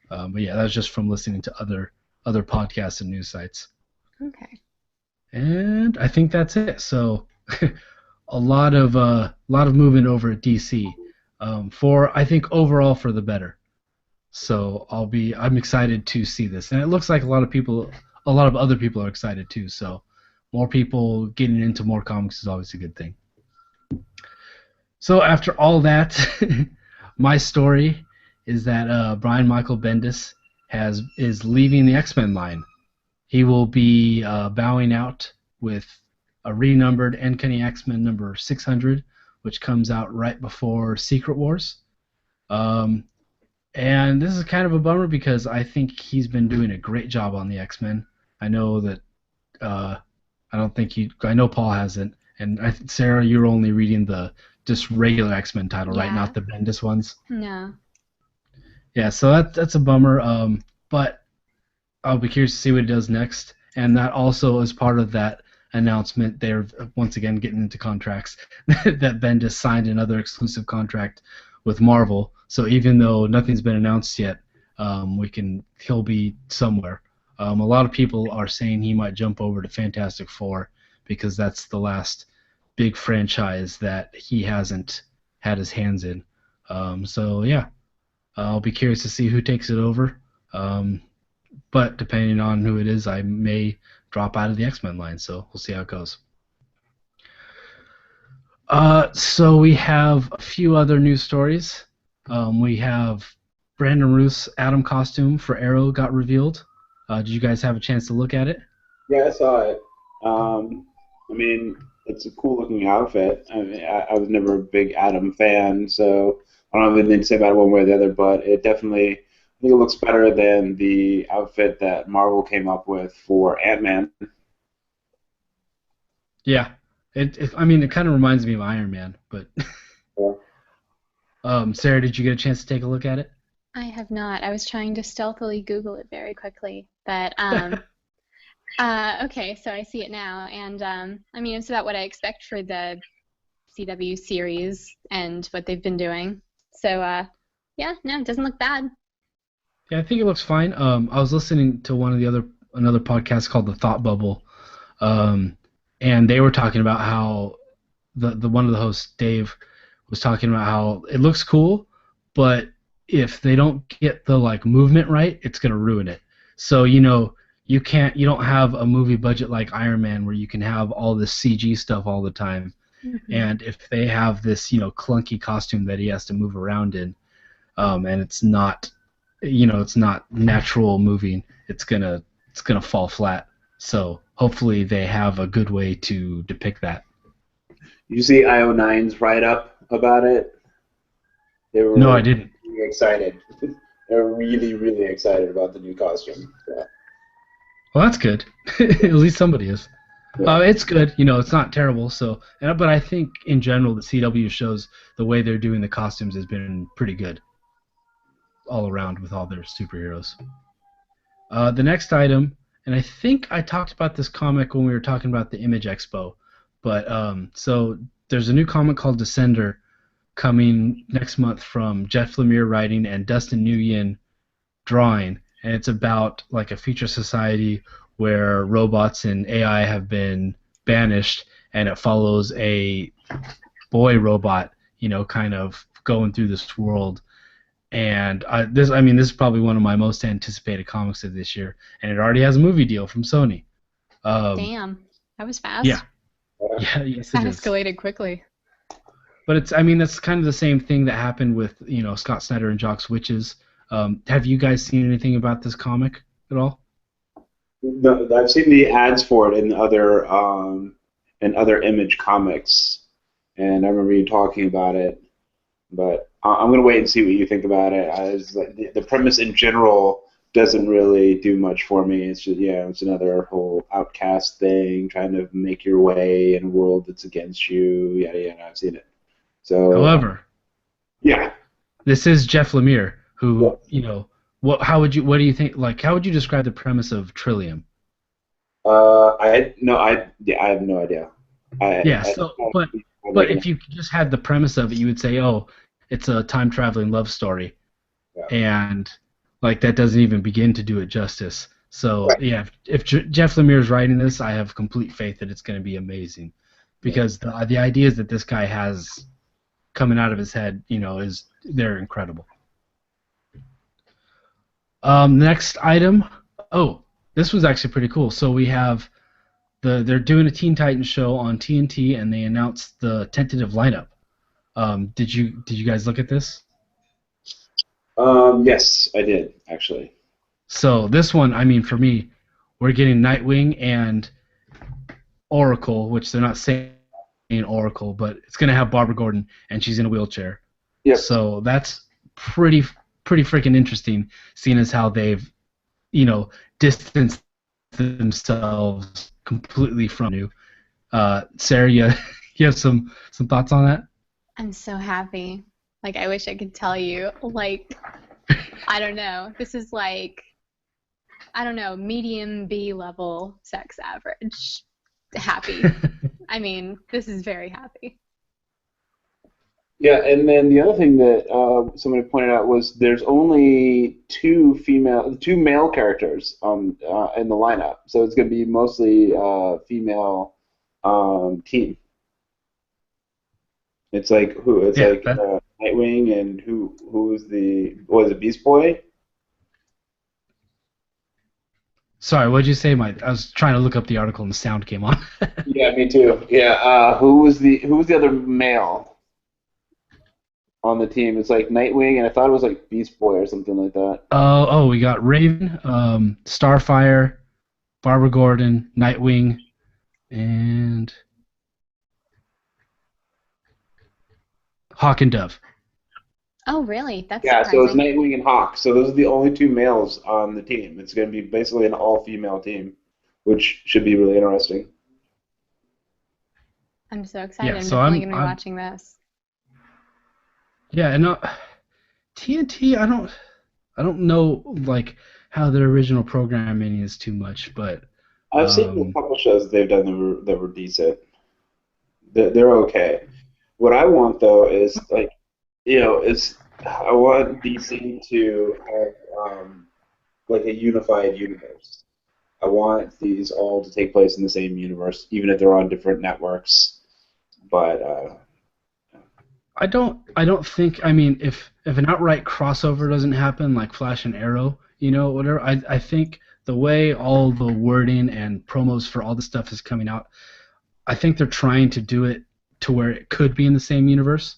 But yeah, that was just from listening to other podcasts and news sites. Okay. And I think that's it. So a lot of movement over at DC, for I think overall for the better. So I'm excited to see this, and it looks like a lot of other people are excited too. So more people getting into more comics is always a good thing. So after all that, my story is that Brian Michael Bendis is leaving the X-Men line. He will be bowing out with a renumbered Uncanny X-Men number 600, which comes out right before Secret Wars. And this is kind of a bummer because I think he's been doing a great job on the X-Men. I know that I know Paul hasn't, and Sarah, you're only reading the just regular X-Men title, right? Not the Bendis ones. No. Yeah, so that's a bummer. But I'll be curious to see what he does next. And that also is part of that announcement. They're once again getting into contracts that Bendis signed another exclusive contract with Marvel. So even though nothing's been announced yet, he'll be somewhere. A lot of people are saying he might jump over to Fantastic Four because that's the last big franchise that he hasn't had his hands in. So yeah, I'll be curious to see who takes it over. But depending on who it is, I may drop out of the X-Men line. So we'll see how it goes. So we have a few other news stories. We have Brandon Routh's Atom costume for Arrow got revealed. Did you guys have a chance to look at it? Yeah, I saw it. I mean, it's a cool-looking outfit. I mean, I was never a big Atom fan, so I don't have anything to say about it one way or the other, but it definitely, I think it looks better than the outfit that Marvel came up with for Ant-Man. Yeah. It kind of reminds me of Iron Man, but... Yeah. Sarah, did you get a chance to take a look at it? I have not. I was trying to stealthily Google it very quickly, but okay, so I see it now, and I mean, it's about what I expect for the CW series and what they've been doing. So yeah, no, it doesn't look bad. Yeah, I think it looks fine. I was listening to another podcast called The Thought Bubble, and they were talking about how the one of the hosts, Dave, was talking about how it looks cool, but if they don't get the movement right, it's gonna ruin it. So you don't have a movie budget like Iron Man where you can have all this CG stuff all the time. Mm-hmm. And if they have this clunky costume that he has to move around in, and it's not natural moving, it's gonna fall flat. So hopefully they have a good way to depict that. Did you see IO9's write-up about it? No, I didn't. Really excited. They're really, really excited about the new costume. Yeah. Well, that's good. At least somebody is. Yeah. It's good. It's not terrible. So, but I think in general the CW shows the way they're doing the costumes has been pretty good all around with all their superheroes. The next item, and I think I talked about this comic when we were talking about the Image Expo, but so there's a new comic called Descender coming next month from Jeff Lemire writing and Dustin Nguyen drawing, and it's about a future society where robots and AI have been banished, and it follows a boy robot, kind of going through this world. And this is probably one of my most anticipated comics of this year, and it already has a movie deal from Sony. Damn, that was fast. Yeah, Yeah, yes, That it is. escalated quickly. But it's, I mean, that's kind of the same thing that happened with, Scott Snyder and Jock's Witches. Have you guys seen anything about this comic at all? No, I've seen the ads for it in other Image comics, and I remember you talking about it. But I'm gonna wait and see what you think about it. Like, the premise in general doesn't really do much for me. It's just, yeah, it's another whole outcast thing, trying to make your way in a world that's against you. Yada yada. I've seen it. So However, yeah, this is Jeff Lemire, yeah. who, what do you think, like, how would you describe the premise of Trillium? I have no idea. Yeah, so, but if you just had the premise of it, you would say, oh, it's a time traveling love story, Yeah. and like that doesn't even begin to do it justice. So Right. yeah, if Jeff Lemire is writing this, I have complete faith that it's going to be amazing, because the ideas that this guy has coming out of his head, they're incredible. Next item. Oh, this was actually pretty cool. So we have they're doing a Teen Titans show on TNT, and they announced the tentative lineup. Did you guys look at this? Yes, I did actually. So this one, I mean, for me, we're getting Nightwing and Oracle, which they're not saying Oracle, but it's gonna have Barbara Gordon, and she's in a wheelchair. Yep. So that's pretty freaking interesting, seeing as how they've, distanced themselves completely from you. Sarah, you have some thoughts on that? I'm so happy. Like, I wish I could tell you. Like, I don't know. This is like, I don't know, medium B level sex average. Happy. I mean, this is very happy. Yeah, and then the other thing that somebody pointed out was there's only two male characters in the lineup, so it's going to be mostly female team. It's like who? It's Yeah. like Nightwing and who is was it Beast Boy? Sorry, what did you say? I was trying to look up the article and the sound came on. Yeah, me too. Yeah, who was the other male on the team? It's like Nightwing, and I thought it was like Beast Boy or something like that. We got Raven, Starfire, Barbara Gordon, Nightwing, and Hawk and Dove. Oh, really? That's Yeah, so it's surprising. Nightwing and Hawk. So those are the only two males on the team. It's going to be basically an all-female team, which should be really interesting. I'm so excited. Yeah, I'm so definitely going to be I'm watching this. yeah, and TNT. I don't know like how their original programming is too much, but I've seen a um, couple shows that they've done that were decent. They're okay. What I want though is like, is I want DC to have like a unified universe. I want these all to take place in the same universe, even if they're on different networks. But I don't think. I mean, if an outright crossover doesn't happen, like Flash and Arrow, whatever. I think the way all the wording and promos for all the stuff is coming out, I think they're trying to do it to where it could be in the same universe.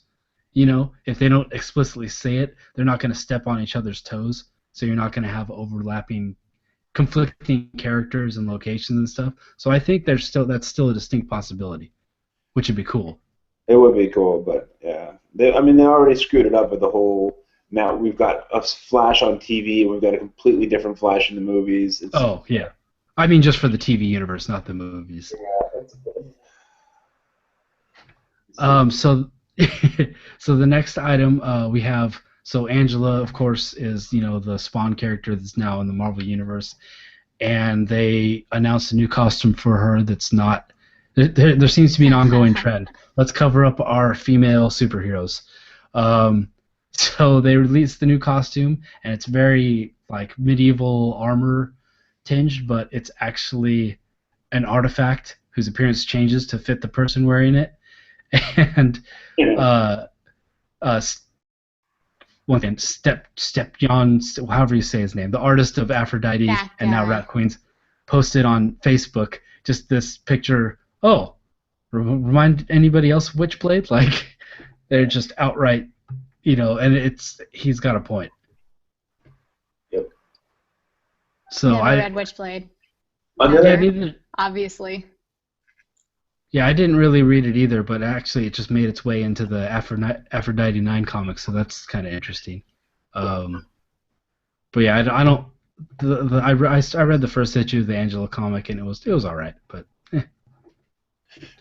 If they don't explicitly say it, they're not going to step on each other's toes. So you're not going to have overlapping, conflicting characters and locations and stuff. So I think that's still a distinct possibility, which would be cool. it would be cool. But yeah, I mean, they already screwed it up with the whole. Now we've got a Flash on TV, and we've got a completely different Flash in the movies. Oh yeah, I mean just for the TV universe, not the movies. It's, So so the next item we have. So Angela, of course, is the Spawn character that's now in the Marvel universe, and they announced a new costume for her that's not. There seems to be an ongoing trend. Let's cover up our female superheroes. So they released the new costume, and it's very like medieval armor tinged, but it's actually an artifact whose appearance changes to fit the person wearing it. And uh, uh, one thing, Stepjon, however you say his name, the artist of Aphrodite and now Rat Queens, posted on Facebook just this picture. Oh, remind anybody else of Witchblade? Like, they're just outright, and he's got a point. Yep. So Never read Witchblade. Obviously. Yeah, I didn't really read it either, but actually it just made its way into the Aphrodite 9 comics, so that's kind of interesting. But yeah, I don't. I read the first issue of the Angela comic, and it was all right, but.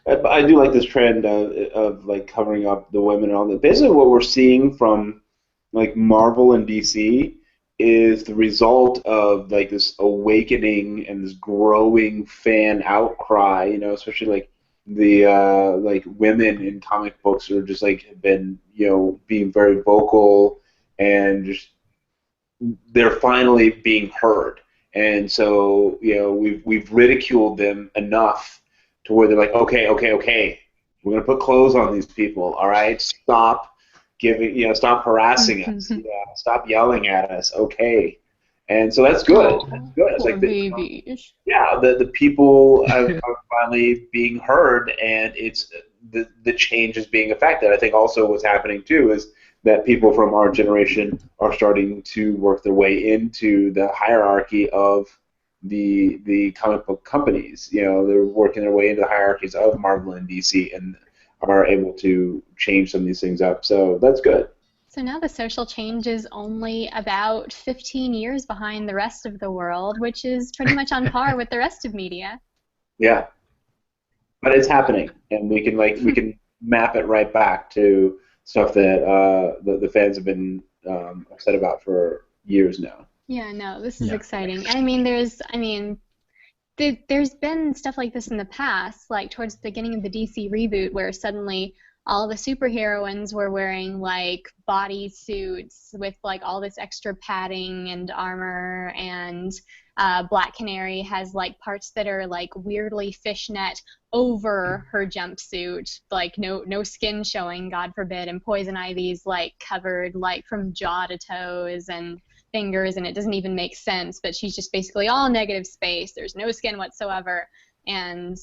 I do like this trend of like covering up the women and all that. Basically, what we're seeing from like Marvel and DC is the result of like this awakening and this growing fan outcry. Especially like the like women in comic books are just like have been being very vocal and just they're finally being heard. And so we've ridiculed them enough to where they're like, okay, we're gonna put clothes on these people. All right, stop stop harassing us. Stop yelling at us. Okay, and so that's good. That's good. It's like babies. The people are finally being heard, and it's the change is being affected. I think also what's happening too is that people from our generation are starting to work their way into the hierarchy of the comic book companies. They're working their way into the hierarchies of Marvel and DC and are able to change some of these things up. So that's good. So now the social change is only about 15 years behind the rest of the world, which is pretty much on par with the rest of media. Yeah. But it's happening, and we can map it right back to stuff that the fans have been upset about for years now. Yeah, no, this is exciting. I mean, there's been stuff like this in the past, like towards the beginning of the DC reboot, where suddenly all the superheroines were wearing like body suits with like all this extra padding and armor, and Black Canary has like parts that are like weirdly fishnet over her jumpsuit, like no skin showing, God forbid, and Poison Ivy's like covered like from jaw to toes and fingers, and it doesn't even make sense, but she's just basically all negative space. There's no skin whatsoever, and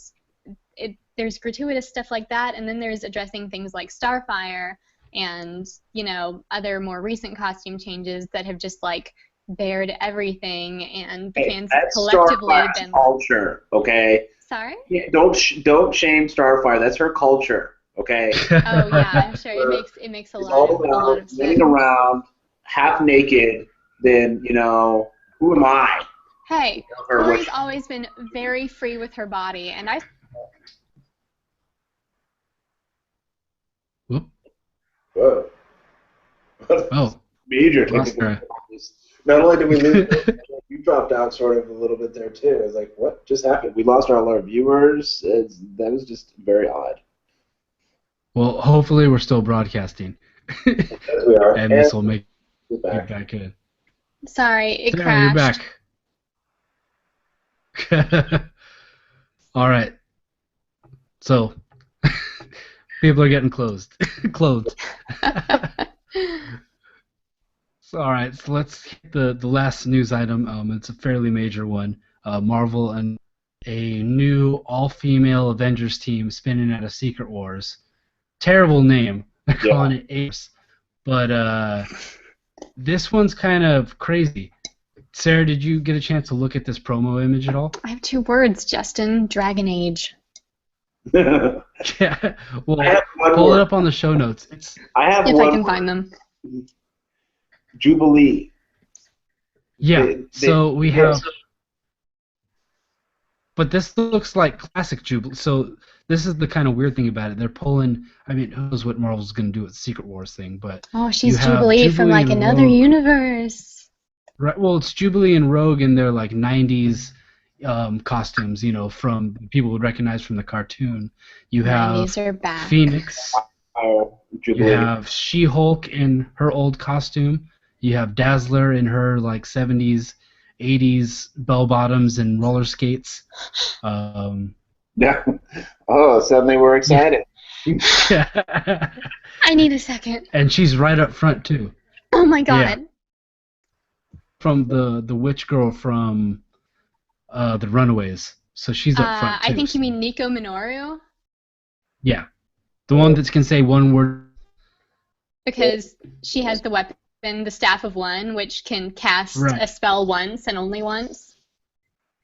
there's gratuitous stuff like that, and then there's addressing things like Starfire and other more recent costume changes that have just like bared everything, and the fans have collectively been culture, okay? Sorry? Yeah, don't shame Starfire. That's her culture, okay? Oh yeah, I'm sure it makes a lot of sense. Running around half naked, then who am I? Hey, Tori's always been very free with her body, and I. Whoop. Whoa. Oh. Major technical. Not only did we lose, you dropped out sort of a little bit there too. It was like, what just happened? We lost all our viewers. That was just very odd. Well, hopefully we're still broadcasting. Yes, we are. And this will make you back in. Sorry, it crashed. You're back. All right. So, people are getting clothed. All right, so let's hit the last news item. It's a fairly major one. Marvel and a new all-female Avengers team spinning out of Secret Wars. Terrible name. They're calling it Apes. But this one's kind of crazy. Sarah, did you get a chance to look at this promo image at all? I have 2 words, Justin. Dragon Age. Yeah. Well, pull it up on the show notes. I can find them. Jubilee. Yeah, so we have... But this looks like classic Jubilee. So this is the kind of weird thing about it. They're pulling... I mean, who knows what Marvel's going to do with the Secret Wars thing, but... Oh, she's Jubilee from, like, another universe. Right. Well, it's Jubilee and Rogue in their, like, 90s costumes, from people would recognize from the cartoon. You have Phoenix. You have She-Hulk in her old costume. You have Dazzler in her like 70s, 80s bell bottoms and roller skates. Yeah. Oh, suddenly we're excited. I need a second. And she's right up front too. Oh my god. Yeah. From the witch girl from the Runaways. So she's up front too. I think you mean Nico Minoru. Yeah, the one that can say one word. Because she has the weapon, the Staff of One, which can cast Right. a spell once and only once.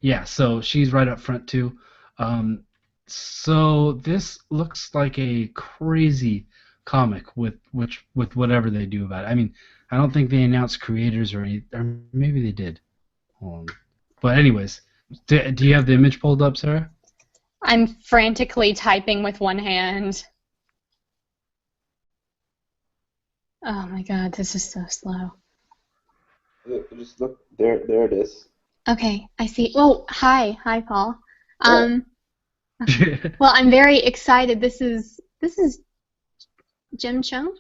Yeah, so she's right up front too. So this looks like a crazy comic with whatever they do about it. I mean, I don't think they announced creators or maybe they did. But anyways, do you have the image pulled up, Sarah? I'm frantically typing with one hand. Oh my god, this is so slow. Just look there. There it is. Okay, I see. Oh, hi, Paul. Yeah. Well, I'm very excited. This is Jim Chung.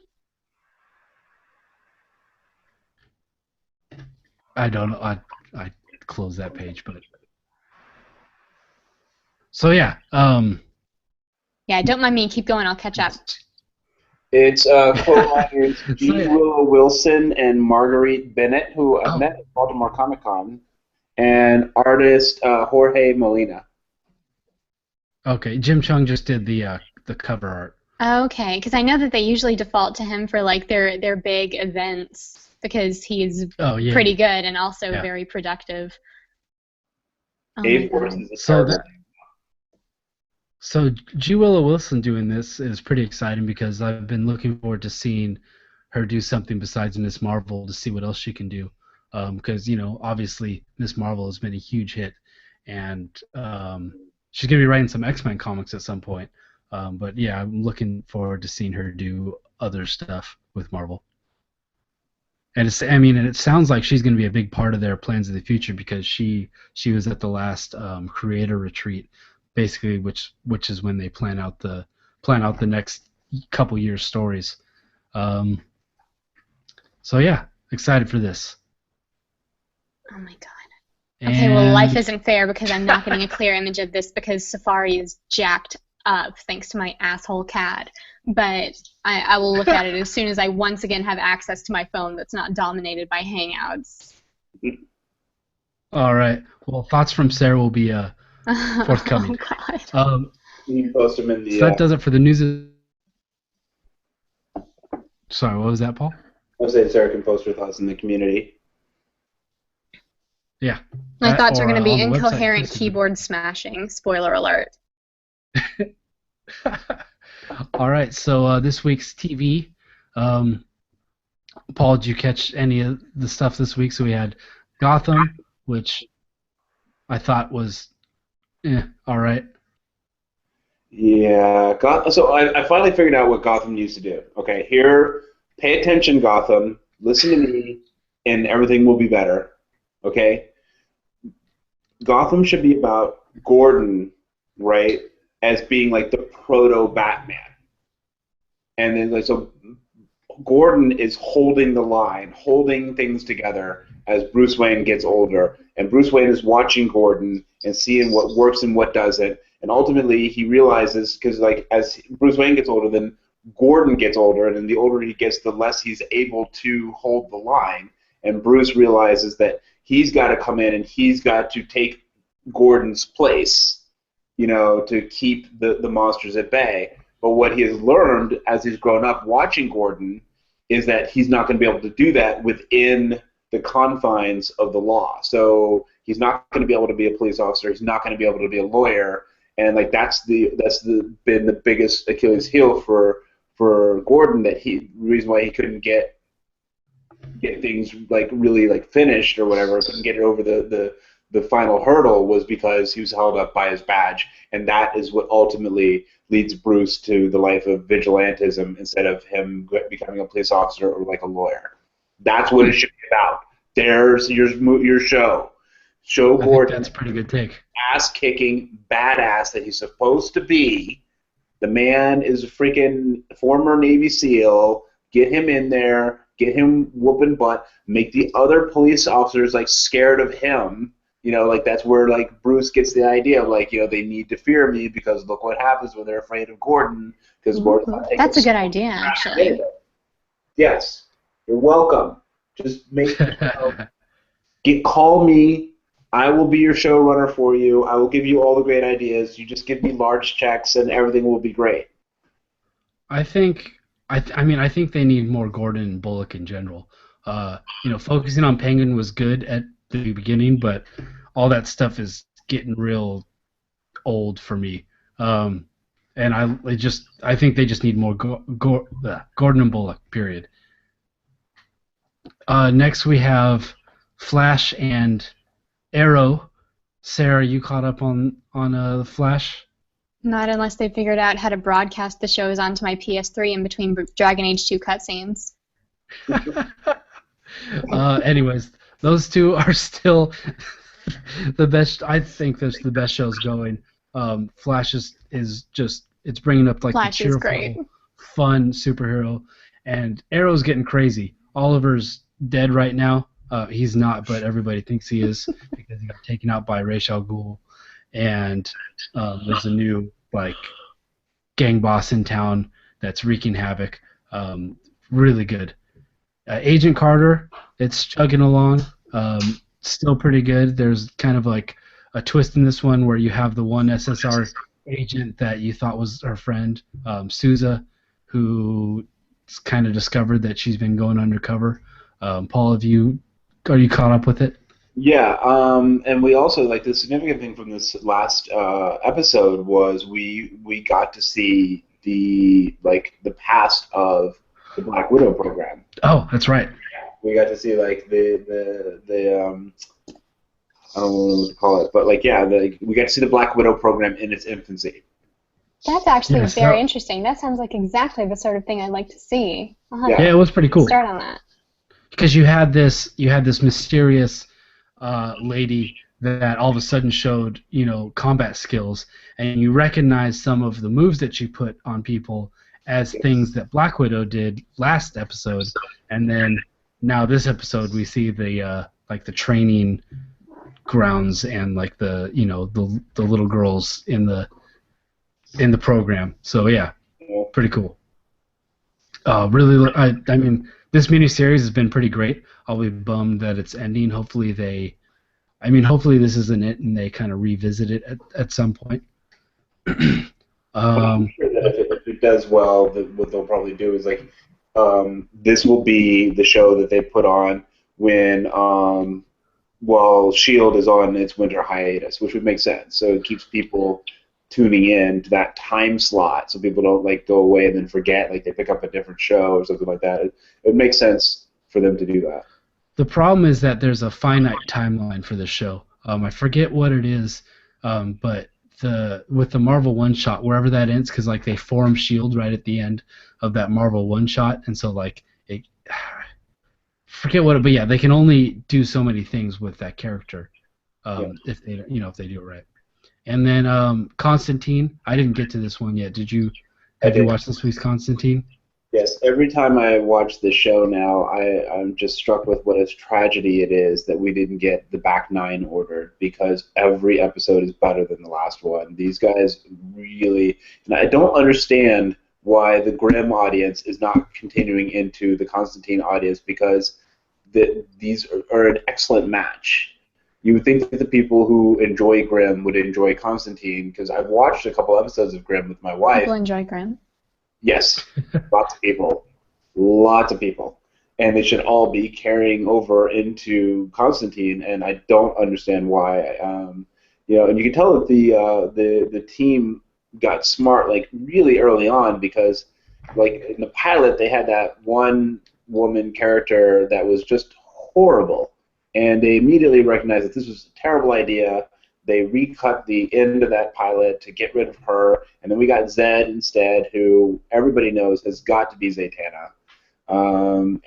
I don't know. I closed that page, but so yeah. Yeah, don't mind me. Keep going. I'll catch up. It's co-writers So, G. yeah. Willow Wilson and Marguerite Bennett, who I've Oh, met at Baltimore Comic Con, and artist Jorge Molina. okay. Jim Chung just did the cover art. Okay, because I know that they usually default to him for like their big events because he's Oh yeah. pretty good and also Yeah. very productive. Oh my Dave Force god. is a So terrible. So G. Willow Wilson doing this is pretty exciting because I've been looking forward to seeing her do something besides Miss Marvel to see what else she can do. Because obviously Miss Marvel has been a huge hit, and she's gonna be writing some X-Men comics at some point. But yeah, I'm looking forward to seeing her do other stuff with Marvel. And it sounds like she's going to be a big part of their plans of the future because she was at the last creator retreat, basically, which is when they plan out the next couple years stories. Um, so yeah, excited for this. Oh my god. Okay, well, life And isn't fair because I'm not getting a clear image of this because Safari is jacked up thanks to my asshole cat. But I will look at it as soon as I once again have access to my phone that's not dominated by Hangouts. all right, well, thoughts from Sarah will be Oh forthcoming. god. You can post them in So the. that does it for the news. Sorry, what was that, Paul? I was saying Sarah can post her thoughts in the community. Yeah. My thoughts are Or going to be on the website, incoherent too. keyboard smashing. Spoiler alert. All right, so this week's TV. Paul, did you catch any of the stuff this week? So we had Gotham, which I thought was all right. Yeah, so I finally figured out what Gotham used to do. Okay, here, pay attention, Gotham. Listen to me, and everything will be better. Okay, Gotham should be about Gordon, right, as being like the proto Batman, and then like so Gordon is holding the line, holding things together as Bruce Wayne gets older, and Bruce Wayne is watching Gordon and seeing what works and what doesn't, and ultimately he realizes because like as Bruce Wayne gets older, then Gordon gets older, and then the older he gets, the less he's able to hold the line, and Bruce realizes that he's got to come in and he's got to take Gordon's place, to keep the monsters at bay. But what he has learned as he's grown up watching Gordon is that he's not going to be able to do that within the confines of the law. So he's not going to be able to be a police officer. He's not going to be able to be a lawyer. And like that's been the biggest Achilles heel for Gordon, that the reason why he couldn't get things like really like finished or whatever, couldn't get it over the final hurdle, was because he was held up by his badge, and that is what ultimately leads Bruce to the life of vigilantism instead of him becoming a police officer or like a lawyer. That's what it should be about. There's your show. Show I think Gordon that's a pretty good take. ass-kicking badass that he's supposed to be. The man is a freaking former Navy SEAL. Get him in there. Get him whooping butt. Make the other police officers like scared of him. Like that's where like Bruce gets the idea of like, they need to fear me because look what happens when they're afraid of Gordon. Because Gordon's not taking That's a good idea, actually. Yes, you're welcome. Just call me. I will be your showrunner for you. I will give you all the great ideas. You just give me large checks and everything will be great. I think I mean I think they need more Gordon and Bullock in general. Focusing on Penguin was good at the beginning, but all that stuff is getting real old for me. Um, and I think they just need more Gordon and Bullock. Period. Next we have Flash and Arrow. Sarah, you caught up on Flash? Not unless they figured out how to broadcast the shows onto my PS3 in between Dragon Age 2 cutscenes. Anyways, those two are still the best. I think that's the best shows going. Flash is just it's bringing up like Flash the is cheerful, great. fun superhero, and Arrow's getting crazy. Oliver's dead right now. He's not, but everybody thinks he is because he got taken out by Ra's al Ghul, and there's a new like gang boss in town that's wreaking havoc. Really good. Agent Carter, it's chugging along. Still pretty good. There's kind of like a twist in this one where you have the one SSR agent that you thought was her friend, Sousa, who kind of discovered that she's been going undercover. Paul, are you caught up with it? Yeah, and we also like the significant thing from this last episode was we got to see the past of the Black Widow program. Oh, that's right. We got to see like the I don't know what to call it, but we got to see the Black Widow program in its infancy. That's actually Yes, very interesting. That sounds like exactly the sort of thing I'd like to see. Yeah, it was pretty cool. Start on that. Because you had this mysterious lady that all of a sudden showed combat skills, and you recognized some of the moves that she put on people as things that Black Widow did last episode, and then now this episode we see the the training grounds and like the little girls in the program. So yeah, pretty cool. Really, I mean, this miniseries has been pretty great. I'll be bummed that it's ending. Hopefully hopefully this isn't it and they kind of revisit it at some point. I'm sure that if it does well, what they'll probably do is this will be the show that they put on when while Shield is on its winter hiatus, which would make sense. So it keeps people tuning in to that time slot, so people don't go away and then forget, they pick up a different show or something like that. It makes sense for them to do that. The problem is that there's a finite timeline for the show. I forget what it is, but with the Marvel one shot, wherever that ends, because they form Shield right at the end of that Marvel one shot, and so forget what it, but yeah, they can only do so many things with that character if they do it right. And then Constantine, I didn't get to this one yet. Have you watched this week's Constantine? Yes, every time I watch this show now, I'm just struck with what a tragedy it is that we didn't get the back nine ordered, because every episode is better than the last one. These guys really, and I don't understand why the Grimm audience is not continuing into the Constantine audience, because these are an excellent match. You would think that the people who enjoy Grimm would enjoy Constantine, because I've watched a couple episodes of Grimm with my wife. People enjoy Grimm? Yes, lots of people, and they should all be carrying over into Constantine, and I don't understand why. And you can tell that the team got smart really early on, because in the pilot they had that one woman character that was just horrible, and they immediately recognized that this was a terrible idea. They recut the end of that pilot to get rid of her, and then we got Zed instead, who everybody knows has got to be Zatanna.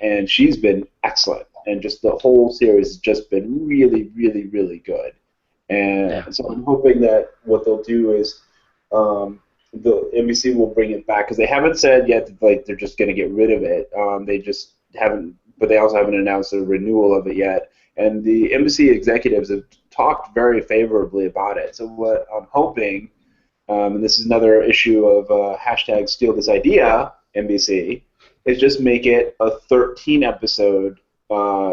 And she's been excellent, and just the whole series has just been really, really, really good. And so I'm hoping that what they'll do is the NBC will bring it back, because they haven't said yet that they're just going to get rid of it. They just haven't, but they also haven't announced a renewal of it yet. And the NBC executives have talked very favorably about it. So what I'm hoping, and this is another issue of hashtag steal this idea, NBC, is just make it a 13-episode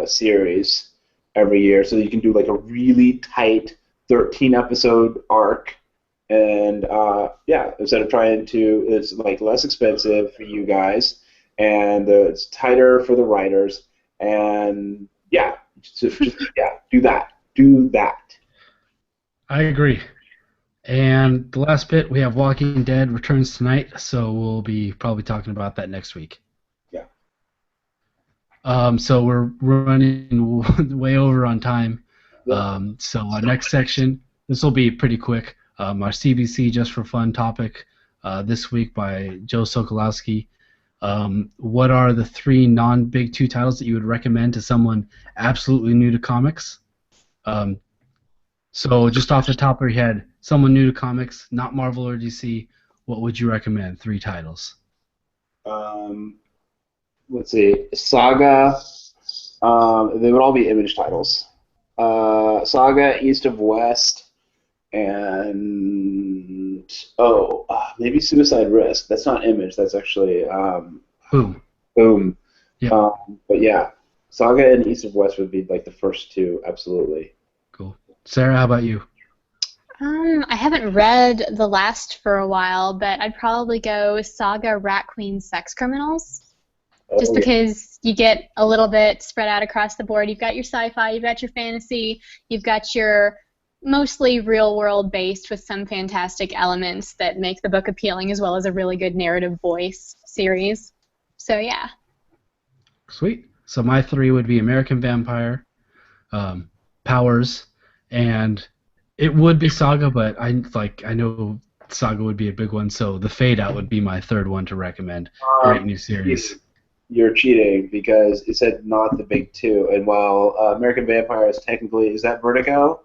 series every year, so that you can do a really tight 13-episode arc And yeah, instead of trying to, it's like less expensive for you guys, and it's tighter for the writers. And yeah, just yeah, do that. Do that. I agree. And the last bit, we have Walking Dead returns tonight, so we'll be probably talking about that next week. Yeah. So we're running way over on time. Yeah. So our next section, this will be pretty quick. Our CBC Just for Fun topic this week by Joe Sokolowski. What are the 3 non-Big 2 titles that you would recommend to someone absolutely new to comics? So just off the top of your head, someone new to comics, not Marvel or DC, what would you recommend? 3 titles. Let's see, Saga. They would all be Image titles. Saga, East of West, and maybe Suicide Risk. That's not Image. That's actually Boom. Boom. Yeah. But yeah, Saga and East of West would be like the first 2, absolutely. Cool. Sarah, how about you? I haven't read the last for a while, but I'd probably go Saga, Rat Queen, Sex Criminals. Just because you get a little bit spread out across the board. You've got your sci-fi, you've got your fantasy, you've got your mostly real-world based with some fantastic elements that make the book appealing, as well as a really good narrative voice series. So yeah. Sweet. So my 3 would be American Vampire, Powers, and it would be Saga, but I know Saga would be a big one, so The Fade Out would be my 3rd one to recommend. Great new series. You're cheating because it said not the big 2, and while American Vampire is technically, is that Vertigo?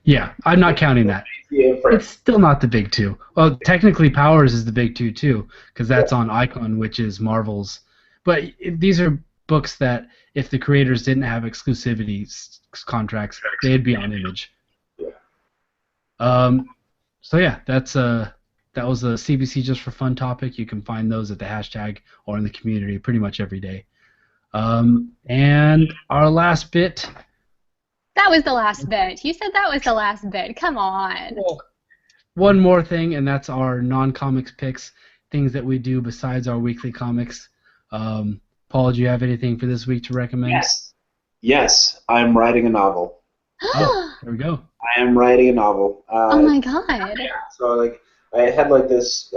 Yeah, I'm not counting that. Yeah, it's still not the big 2. Well, technically Powers is the big 2 too, because that's on Icon, which is Marvel's. But these are books that if the creators didn't have exclusivity contracts, they'd be on Image. Yeah. So yeah, that was the CBC Just for Fun topic. You can find those at the hashtag or in the community pretty much every day. And our last bit. That was the last bit. You said that was the last bit. Come on. Well, one more thing, and that's our non-comics picks, things that we do besides our weekly comics. Paul, do you have anything for this week to recommend? Yes, I'm writing a novel. Oh, there we go. I am writing a novel. Oh my god. Yeah, so like I had like this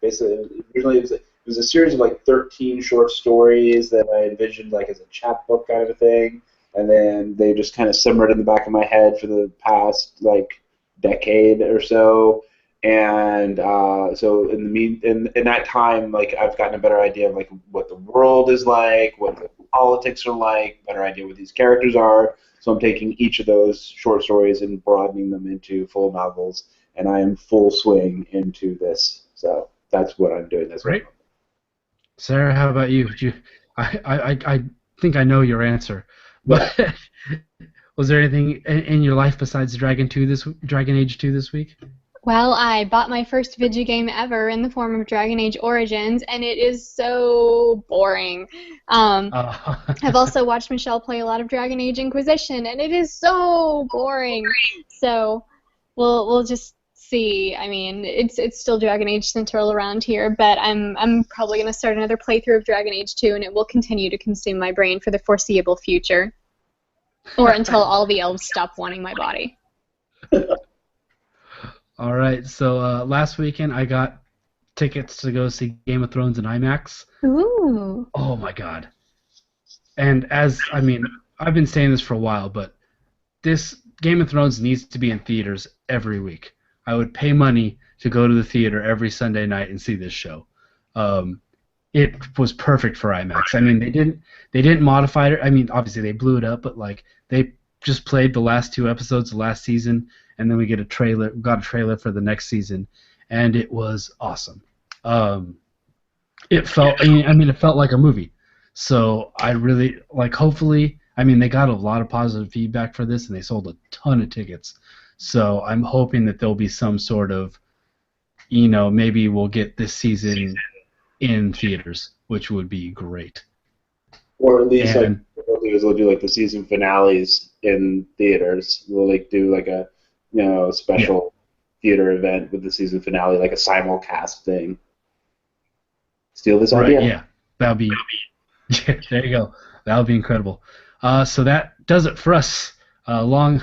basically originally it was a series of like 13 short stories that I envisioned like as a chapbook kind of a thing, and then they just kind of simmered in the back of my head for the past like decade or so. And so in that time, like I've gotten a better idea of like what the world is like, what the politics are like, better idea what these characters are. So I'm taking each of those short stories and broadening them into full novels, and I am full swing into this. So that's what I'm doing this week. Great. Sarah, how about you? I think I know your answer, but was there anything in your life besides Dragon Age 2 this week? Well, I bought my first video game ever in the form of Dragon Age Origins, and it is so boring. I've also watched Michelle play a lot of Dragon Age Inquisition, and it is so boring. So we'll just see. I mean, it's still Dragon Age Central around here, but I'm probably going to start another playthrough of Dragon Age 2, and it will continue to consume my brain for the foreseeable future, or until all the elves stop wanting my body. All right, so last weekend I got tickets to go see Game of Thrones in IMAX. Ooh. Oh my god. And I've been saying this for a while, but this Game of Thrones needs to be in theaters every week. I would pay money to go to the theater every Sunday night and see this show. It was perfect for IMAX. I mean, they didn't modify it. I mean, obviously they blew it up, but like they just played the last 2 episodes of last season, and then we got a trailer for the next season, and it was awesome. It felt like a movie. So I really hopefully, they got a lot of positive feedback for this, and they sold a ton of tickets. So I'm hoping that there'll be some sort of, maybe we'll get this season in theaters, which would be great. Or at least what they'll do like the season finales in theaters. They'll do like a special theater event with the season finale, like a simulcast thing. Steal this Right, idea? yeah. That'll be yeah, there you go. That'll be incredible. So that does it for us. For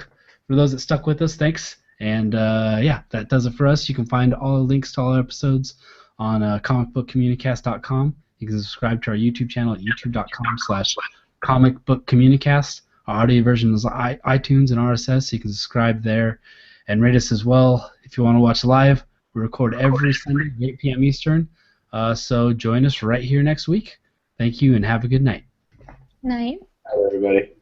those that stuck with us, thanks. And yeah, that does it for us. You can find all the links to all our episodes on comicbookcommunicast.com. You can subscribe to our YouTube channel at youtube.com/comicbookcommunicast. Our audio version is iTunes and RSS, so you can subscribe there and rate us as well. If you want to watch live, we record every Sunday at 8 p.m. Eastern. So join us right here next week. Thank you and have a good night. Night. Hi, everybody.